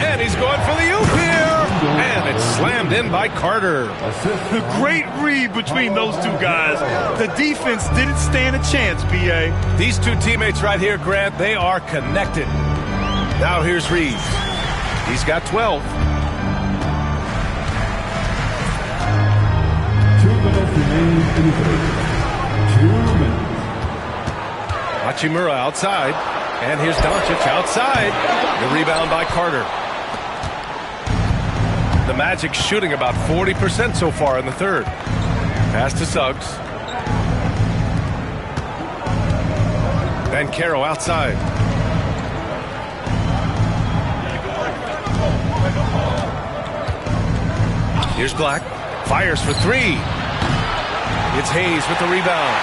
And he's going for the oop here. And it's slammed in by Carter. A great read between those two guys. The defense didn't stand a chance, B.A. These two teammates right here, Grant, they are connected. Now here's Reeves. He's got 12. 2 minutes remaining in the third. 2 minutes. Hachimura outside. And here's Doncic outside. The rebound by Carter. The Magic shooting about 40% so far in the third. Pass to Suggs. Banchero outside. Here's Black. Fires for 3. It's Hayes with the rebound.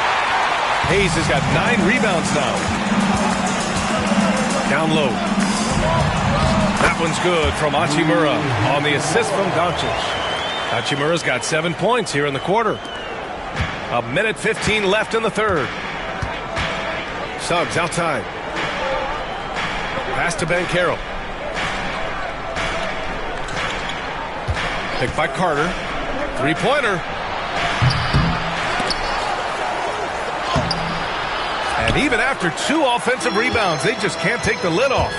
Hayes has got 9 rebounds now. Down low. That one's good from Hachimura on the assist from Doncic. Hachimura's got 7 points here in the quarter. 1:15 left in the third. Suggs outside. Pass to Banchero. Picked by Carter. 3-pointer. And even after 2 offensive rebounds, they just can't take the lid off.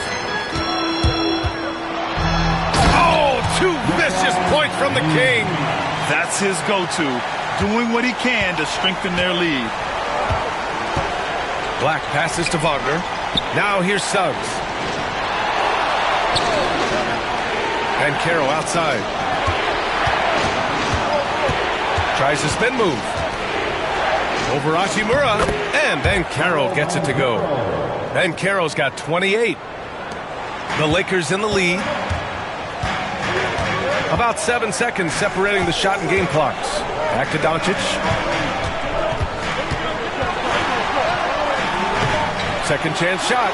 Oh, 2 vicious points from the King. That's his go-to, doing what he can to strengthen their lead. Black passes to Wagner. Now here's Suggs. And Carroll outside. Tries a spin move. Over Hachimura. And Banchero gets it to go. Banchero's got 28. The Lakers in the lead. About 7 seconds separating the shot and game clocks. Back to Doncic. Second chance shot.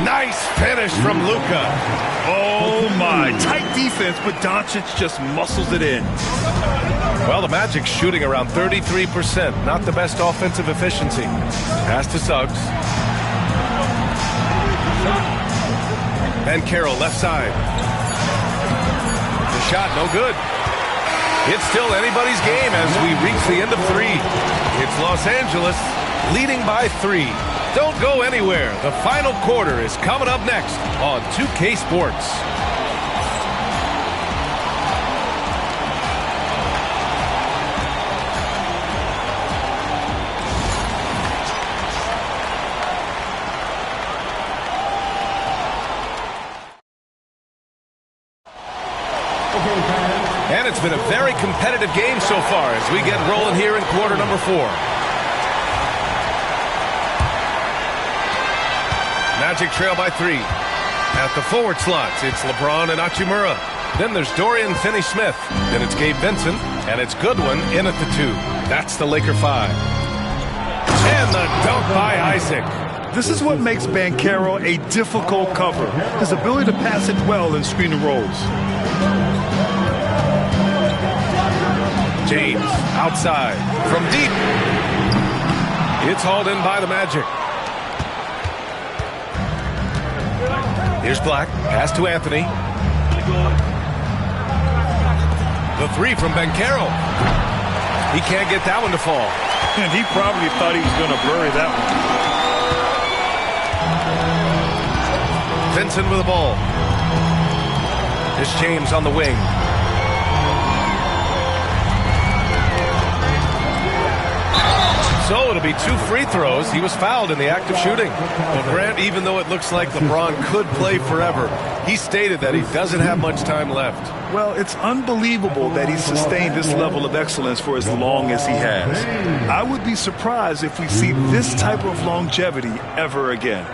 Nice finish from Luka. Oh my, tight defense, but Doncic just muscles it in. Well, the Magic's shooting around 33%. Not the best offensive efficiency. Pass to Suggs. And Carroll left side. The shot, no good. It's still anybody's game as we reach the end of 3. It's Los Angeles leading by 3. Don't go anywhere. The final quarter is coming up next on 2K Sports. And it's been a very competitive game so far as we get rolling here in quarter number 4. Magic trail by 3. At the forward slots, it's LeBron and Hachimura. Then there's Dorian Finney-Smith. Then it's Gabe Vincent. And it's Goodwin in at the 2. That's the Laker 5. And the dunk by Isaac. This is what makes Banchero a difficult cover. His ability to pass it well in screen and rolls. James outside from deep. It's hauled in by the Magic. Here's Black. Pass to Anthony. The 3 from Banchero. He can't get that one to fall. And he probably thought he was going to bury that one. Vincent with the ball. Here's James on the wing. So it'll be 2 free throws. He was fouled in the act of shooting. Well, Grant, even though it looks like LeBron could play forever, he stated that he doesn't have much time left. Well, it's unbelievable that he's sustained this level of excellence for as long as he has. I would be surprised if we see this type of longevity ever again.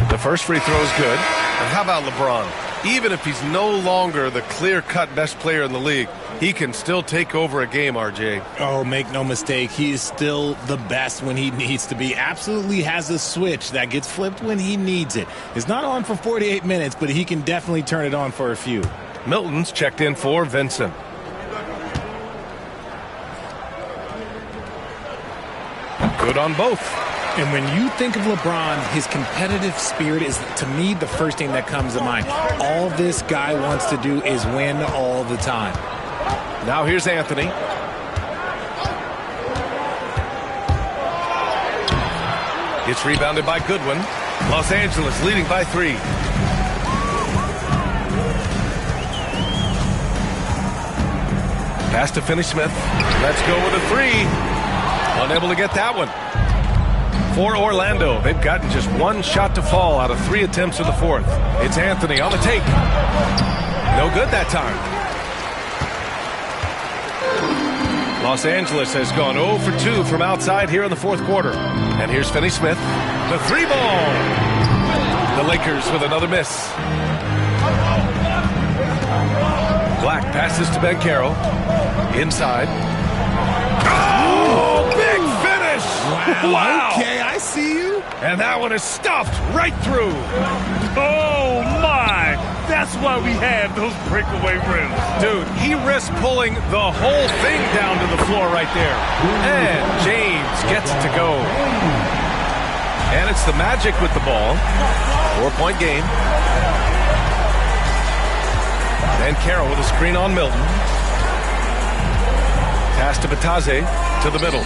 The first free throw is good. And how about LeBron? Even if he's no longer the clear-cut best player in the league, he can still take over a game, RJ. Oh, make no mistake, he is still the best when he needs to be. Absolutely has a switch that gets flipped when he needs it. It's not on for 48 minutes, but he can definitely turn it on for a few. Milton's checked in for Vincent. Good on both. And when you think of LeBron, his competitive spirit is, to me, the first thing that comes to mind. All this guy wants to do is win all the time. Now here's Anthony. It's rebounded by Goodwin. Los Angeles leading by 3. Pass to Finney-Smith. Let's go with a 3. Unable to get that one. For Orlando, they've gotten just 1 shot to fall out of 3 attempts in the 4th. It's Anthony on the take. No good that time. Los Angeles has gone 0 for 2 from outside here in the 4th quarter. And here's Finney-Smith. The 3 ball. The Lakers with another miss. Black passes to Banchero. Inside. Oh, big finish! Wow. Okay, I see you. And that one is stuffed right through. Oh, my! That's why we have those breakaway rims. Dude, he risked pulling the whole thing down to the floor right there. And James gets it to go. And it's the Magic with the ball. 4-point game. And Carroll with a screen on Milton. Pass to Bataze to the middle.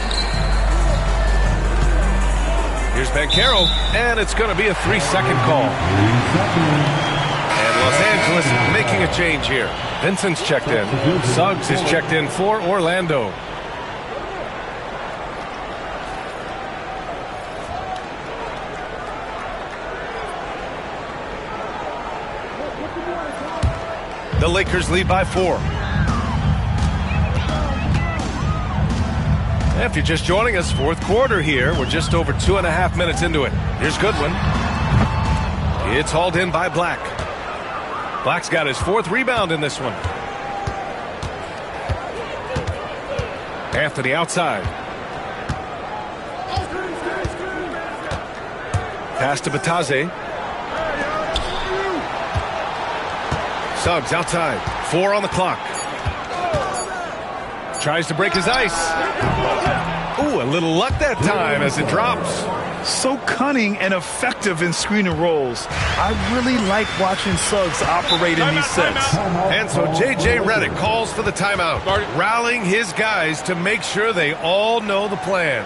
Here's Banchero, and it's going to be a 3-second call. And Los Angeles making a change here. Vincent's checked in. Suggs is checked in for Orlando. The Lakers lead by 4. If you're just joining us, 4th quarter here. We're just over 2.5 minutes into it. Here's Goodwin. It's hauled in by Black. Black's got his 4th rebound in this one. Anthony outside. Pass to Bataze. Suggs outside. 4 on the clock. Tries to break his ice. Ooh, a little luck that time as it drops. So cunning and effective in screen and rolls. I really like watching Suggs operate in these sets. And so J.J. Redick calls for the timeout, rallying his guys to make sure they all know the plan.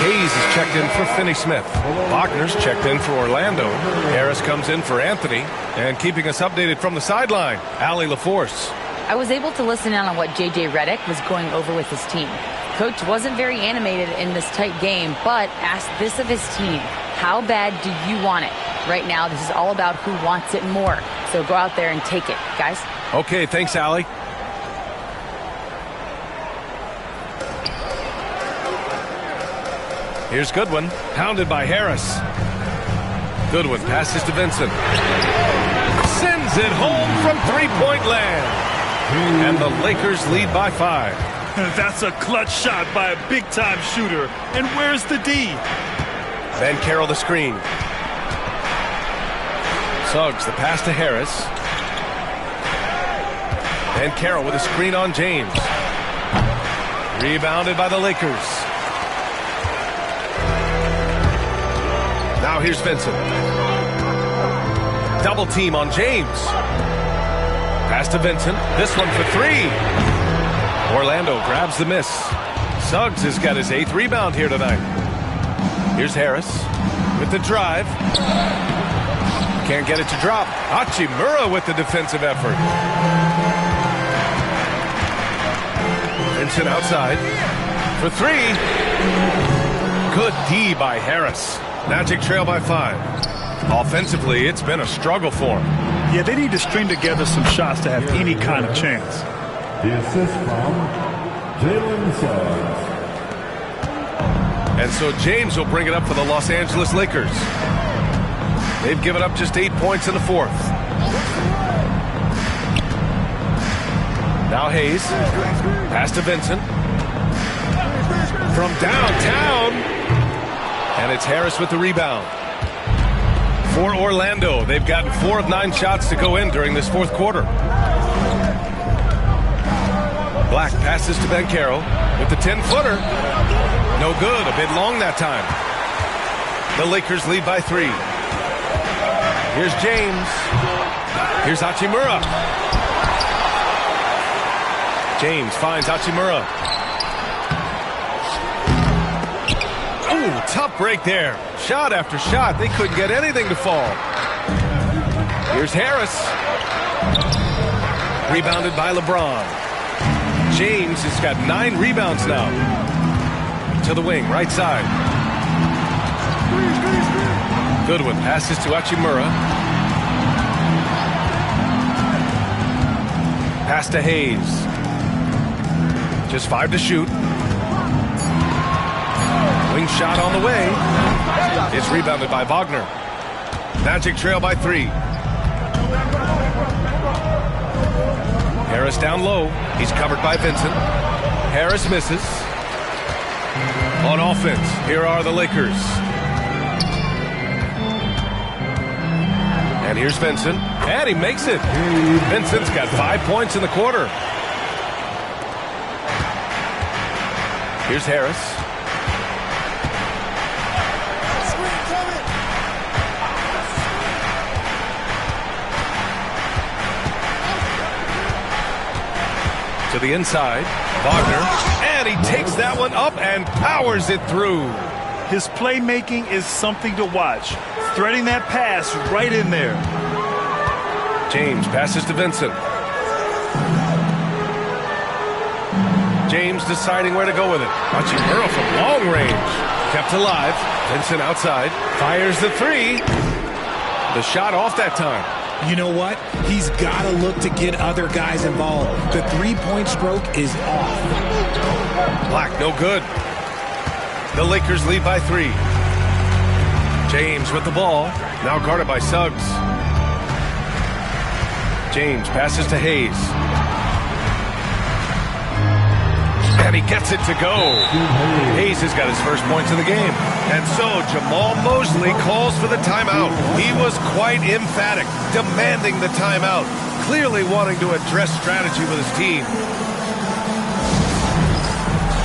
Hayes is checked in for Finney Smith. Wagner's checked in for Orlando. Harris comes in for Anthony. And keeping us updated from the sideline, Allie LaForce. I was able to listen in on what J.J. Redick was going over with his team. Coach wasn't very animated in this tight game, but asked this of his team: how bad do you want it? Right now, this is all about who wants it more. So go out there and take it, guys. Okay, thanks, Allie. Here's Goodwin, pounded by Harris. Goodwin passes to Vincent. Sends it home from three-point land. And the Lakers lead by 5. That's a clutch shot by a big-time shooter. And where's the D? Banchero the screen. Suggs the pass to Harris. Banchero with a screen on James. Rebounded by the Lakers. Now here's Vincent. Double team on James. Pass to Vincent. This one for 3. Orlando grabs the miss. Suggs has got his 8th rebound here tonight. Here's Harris with the drive. Can't get it to drop. Hachimura with the defensive effort. Vincent outside for 3. Good D by Harris. Magic trail by 5. Offensively, it's been a struggle for him. Yeah, they need to string together some shots to have any kind of chance. The assist from Jalen Suggs. And so James will bring it up for the Los Angeles Lakers. They've given up just 8 points in the 4th. Now Hayes. Pass to Vincent. From downtown. And it's Harris with the rebound. For Orlando, they've gotten 4 of 9 shots to go in during this 4th quarter. Black passes to Banchero with the 10-footer. No good, a bit long that time. The Lakers lead by 3. Here's James. Here's Hachimura. James finds Hachimura. Ooh, tough break there. Shot after shot. They couldn't get anything to fall. Here's Harris. Rebounded by LeBron. James has got 9 rebounds now. To the wing, right side. Goodwin passes to Hachimura. Pass to Hayes. Just 5 to shoot. Wing shot on the way. It's rebounded by Wagner. Magic trail by 3. Harris down low. He's covered by Vincent. Harris misses. On offense, here are the Lakers. And here's Vincent. And he makes it. Vincent's got 5 points in the quarter. Here's Harris. To the inside, Wagner, and he takes that one up and powers it through. His playmaking is something to watch. Threading that pass right in there. James passes to Vincent. James deciding where to go with it. Hachimura from long range. Kept alive. Vincent outside. Fires the 3. The shot off that time. You know what? He's got to look to get other guys involved. The 3-point stroke is off. Black, no good. The Lakers lead by 3. James with the ball. Now guarded by Suggs. James passes to Hayes. And he gets it to go. Hayes has got his first points of the game. And so Jamal Mosley calls for the timeout. He was quite emphatic, demanding the timeout, clearly wanting to address strategy with his team.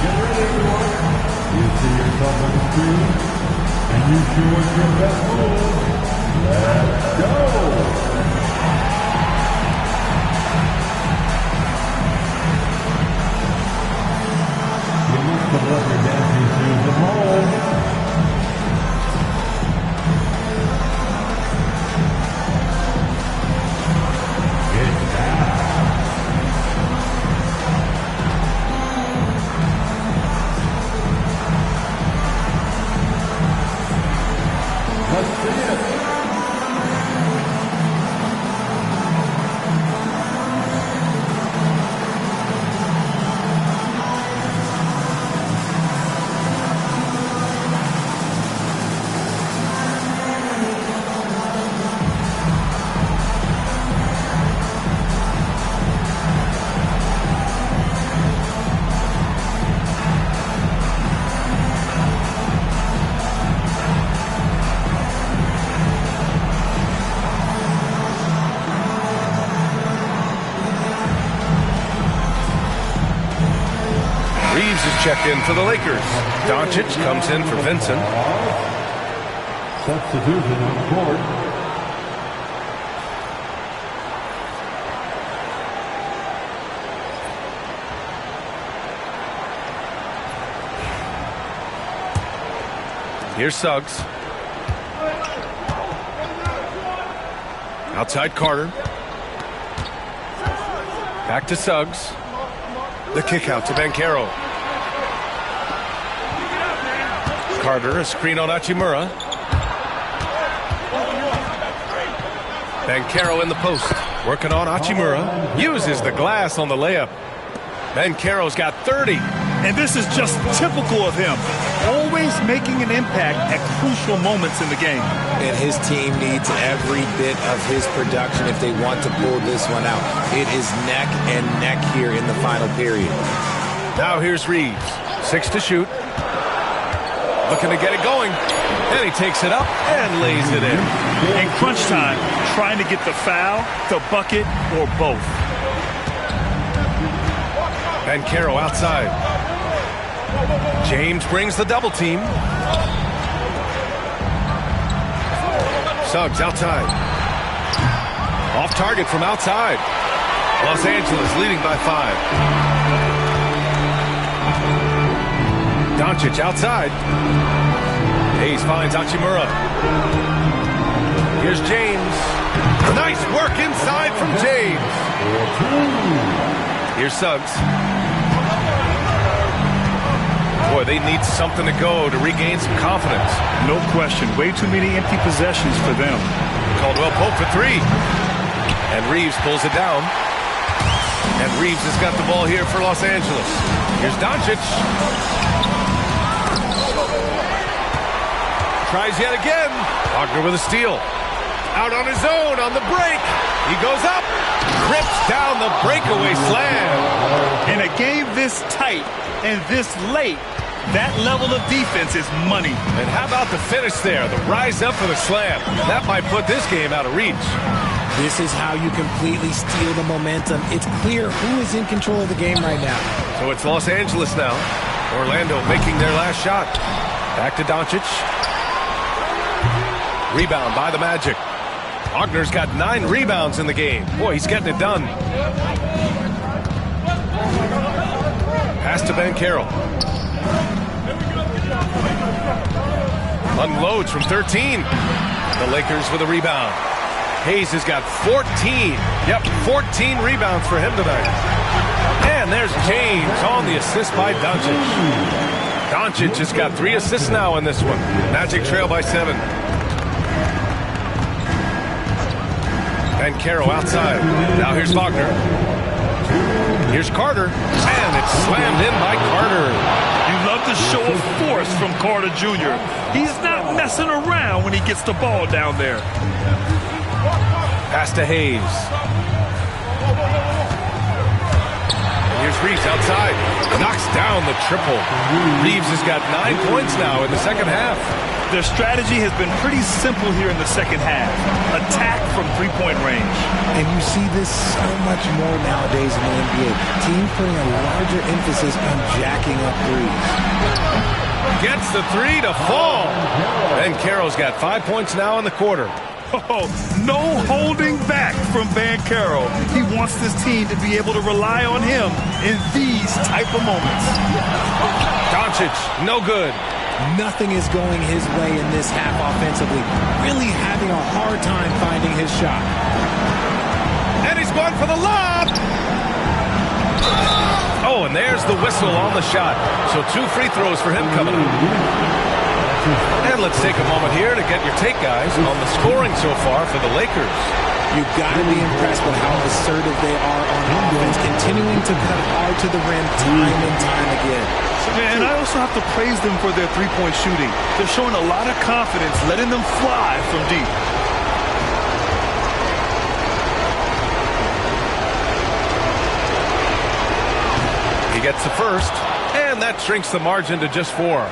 Get ready, everyone. You see yourself on the screen, and you doing your best move. Let's go. You must have left your dancing shoes at home. Reeves is checked in for the Lakers. Doncic comes in for Vincent. Substitution on court. Here's Suggs. Outside Carter. Back to Suggs. The kick out to Banchero. Carter, a screen on Hachimura. Banchero in the post. Working on Hachimura. Uses the glass on the layup. Banchero's got 30. And this is just typical of him. Always making an impact at crucial moments in the game. And his team needs every bit of his production if they want to pull this one out. It is neck and neck here in the final period. Now here's Reeves. 6 to shoot. Looking to get it going. And he takes it up and lays it in. In crunch time, trying to get the foul, the bucket, or both. Banchero outside. James brings the double team. Suggs outside. Off target from outside. Los Angeles leading by 5. Doncic outside. Hayes finds Hachimura. Here's James. Nice work inside from James. Here's Suggs. Boy, they need something to go to regain some confidence. No question. Way too many empty possessions for them. Caldwell Pope for 3. And Reeves pulls it down. And Reeves has got the ball here for Los Angeles. Here's Doncic. Tries yet again. Wagner with a steal. Out on his own on the break. He goes up. Rips down the breakaway slam. In a game this tight and this late, that level of defense is money. And how about the finish there? The rise up for the slam. That might put this game out of reach. This is how you completely steal the momentum. It's clear who is in control of the game right now. So it's Los Angeles now. Orlando making their last shot. Back to Doncic. Rebound by the Magic. Wagner's got 9 rebounds in the game. Boy, he's getting it done. Pass to Banchero. Unloads from 13. The Lakers with a rebound. Hayes has got 14. Yep, 14 rebounds for him tonight. And there's James on the assist by Doncic. Doncic has got 3 assists now in this one. Magic trail by 7. Banchero outside. Now here's Wagner. Here's Carter. And it's slammed in by Carter. You love the show of force from Carter Jr. He's not messing around when he gets the ball down there. Pass to Hayes. And here's Reeves outside. Knocks down the triple. Reeves has got 9 points now in the second half. Their strategy has been pretty simple here in the second half. Attack from three-point range. And you see this so much more nowadays in the NBA. Teams putting a larger emphasis on jacking up threes. Gets the 3 to fall. Banchero's got 5 points now in the quarter. Oh, no holding back from Banchero. He wants this team to be able to rely on him in these type of moments. Doncic, no good. Nothing is going his way in this half offensively. Really having a hard time finding his shot. And he's going for the lob. Oh, and there's the whistle on the shot. So 2 free throws for him coming up. And let's take a moment here to get your take, guys, on the scoring so far for the Lakers. You've got to be impressed with how assertive they are on offense, continuing to cut hard to the rim time and time again. And I also have to praise them for their three-point shooting. They're showing a lot of confidence, letting them fly from deep. He gets the first, and that shrinks the margin to just 4.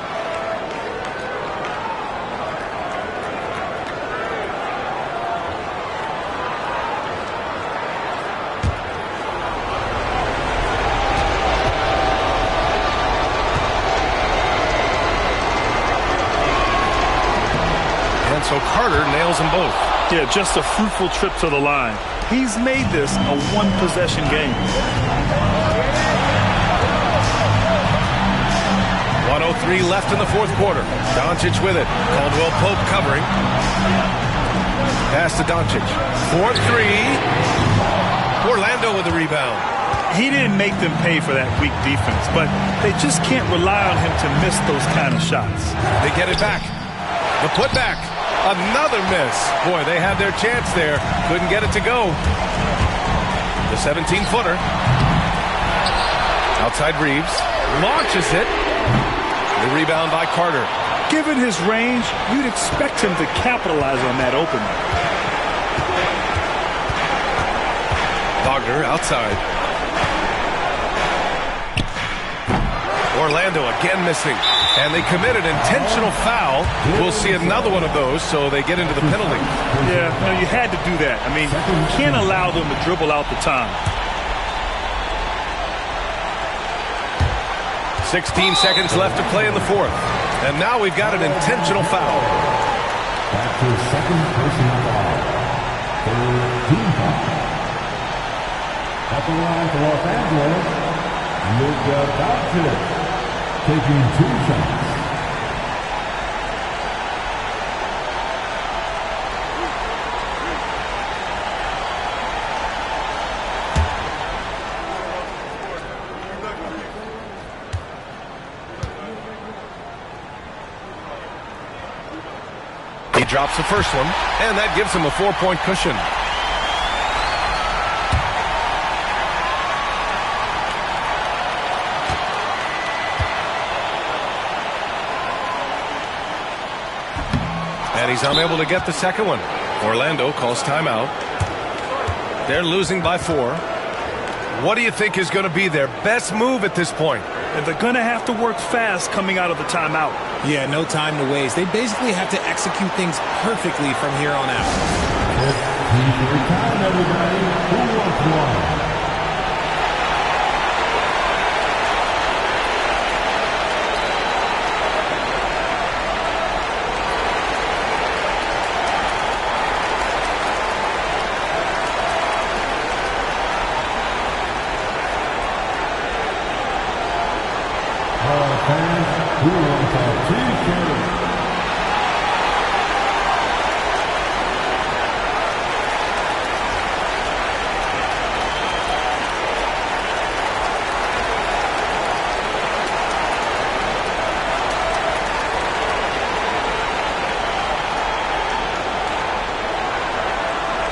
so Carter nails them both. Yeah, just a fruitful trip to the line. He's made this a one-possession game. 1:03 left in the fourth quarter. Doncic with it. Caldwell Pope covering. Pass to Doncic. 4-3. Orlando with the rebound. He didn't make them pay for that weak defense, but they just can't rely on him to miss those kind of shots. They get it back. The putback. Another miss. Boy, they had their chance there. Couldn't get it to go. The 17-footer. Outside Reeves. Launches it. The rebound by Carter. Given his range, you'd expect him to capitalize on that opening. Wagner outside. Orlando again missing. And they committed an intentional foul. We'll see another one of those, so they get into the penalty. Yeah, no, you had to do that. I mean, you can't allow them to dribble out the time. 16 seconds left to play in the fourth. And now we've got an intentional foul. Back to his second personal foul. Third team foul. At the line for Los Angeles, Luka Doncic, taking 2 shots. He drops the first one, and that gives him a 4-point cushion. And he's unable to get the second one. Orlando calls timeout. They're losing by 4. What do you think is going to be their best move at this point? And they're going to have to work fast coming out of the timeout. Yeah, no time to waste. They basically have to execute things perfectly from here on out. It's TV time, everybody. Who wants one? Fans, who wants a T-shirt?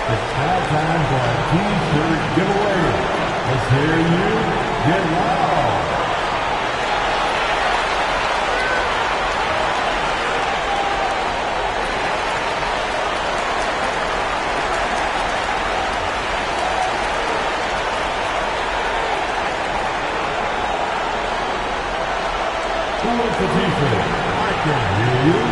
It's now time for a T-shirt giveaway. Let's hear you get loud. Who wants a T-shirt? I can hear you.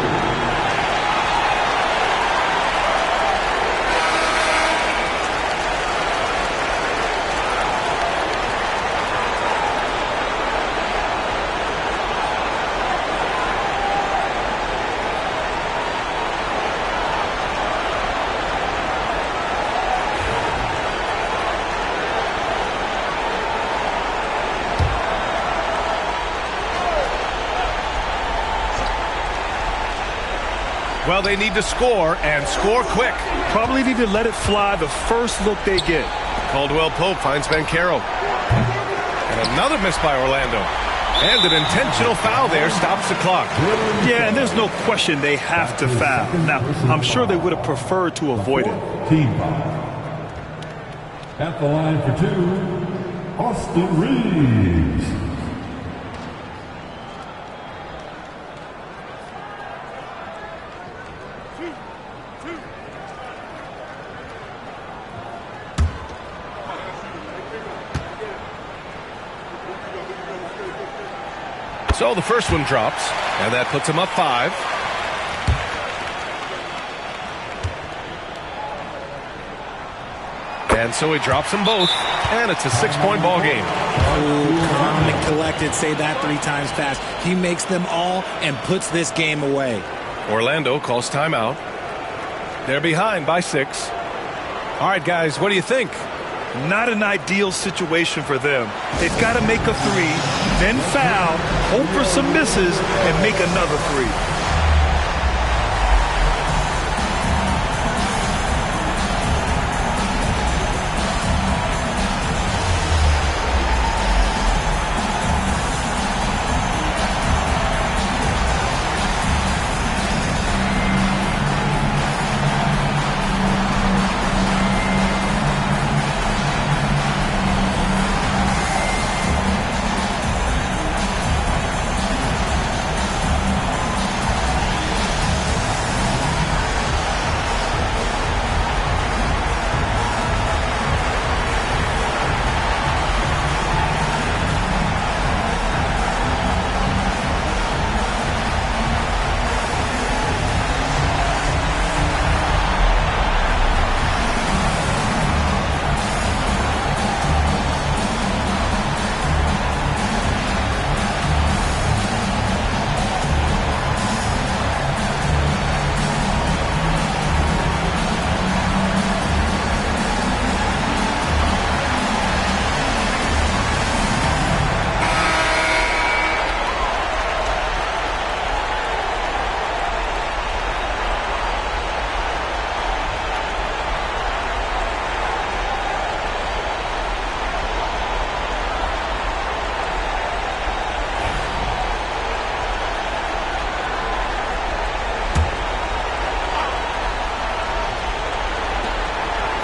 Well, they need to score, and score quick. Probably need to let it fly the first look they get. Caldwell Pope finds Banchero. And another miss by Orlando. And an intentional foul there stops the clock. Yeah, and there's no question they have to foul. Now, I'm sure they would have preferred to avoid it. Team foul. At the line for 2, Austin Reeves. So the first one drops, and that puts him up 5. And so he drops them both, and it's a 6-point ball game. Oh, calm and collected. Say that 3 times fast. He makes them all and puts this game away. Orlando calls timeout. They're behind by 6. All right, guys, what do you think? Not an ideal situation for them. They've got to make a 3, then foul, hope for some misses, and make another 3.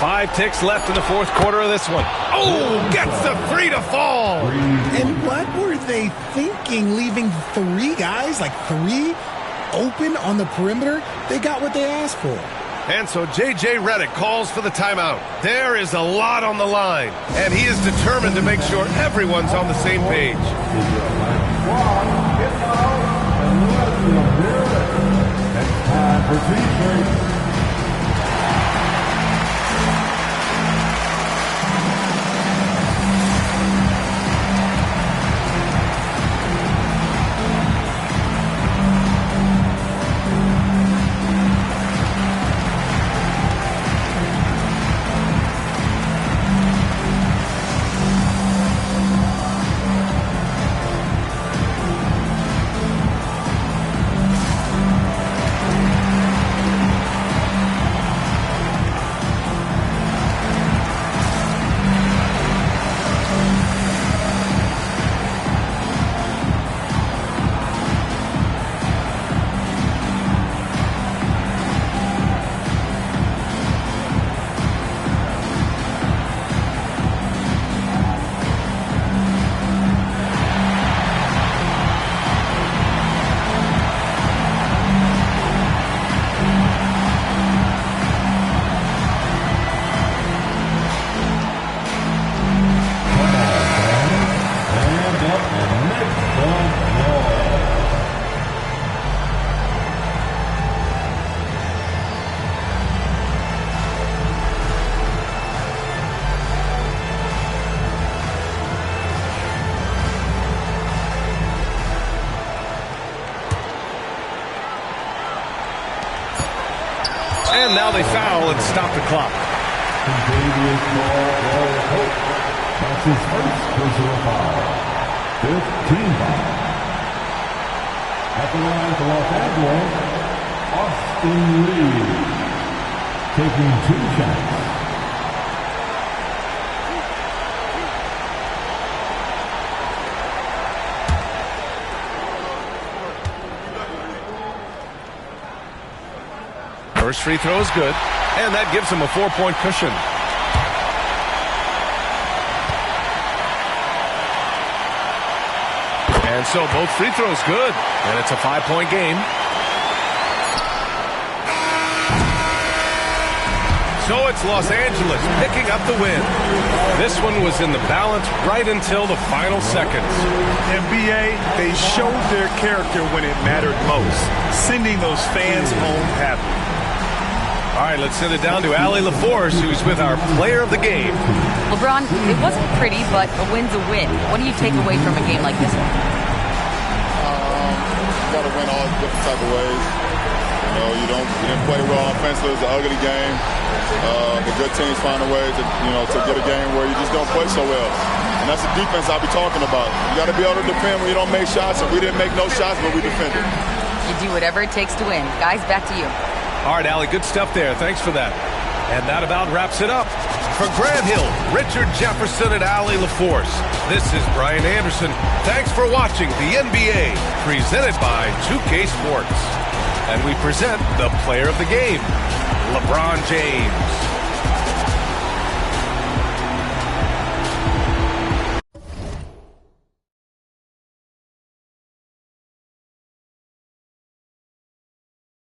Five ticks left in the fourth quarter of this one. Oh, gets the 3 to fall. And what were they thinking, leaving 3 guys, like 3, open on the perimeter? They got what they asked for. And so J.J. Redick calls for the timeout. There is a lot on the line, and he is determined to make sure everyone's on the same page. Next time for T-shirt. And now they foul and stop the clock. That's his first personal foul. 15 foul. At the line for Los Angeles, Austin Reeves taking 2 shots. First free throw is good, and that gives him a 4-point cushion. And so both free throws good, and it's a 5-point game. So it's Los Angeles picking up the win. This one was in the balance right until the final seconds. NBA, they showed their character when it mattered most, sending those fans home happy. All right, let's send it down to Allie LaForce, who's with our player of the game. LeBron, it wasn't pretty, but a win's a win. What do you take away from a game like this one? Got to win all different type of ways. You didn't play well offensively. It was an ugly game. The good teams find a way to get a game where you just don't play so well. And that's the defense I'll be talking about. You got to be able to defend when you don't make shots, and we didn't make no shots, but we defended. You do whatever it takes to win. Guys, back to you. All right, Allie, good stuff there. Thanks for that. And that about wraps it up. For Grant Hill, Richard Jefferson, and Allie LaForce, this is Brian Anderson. Thanks for watching the NBA, presented by 2K Sports. And we present the player of the game, LeBron James.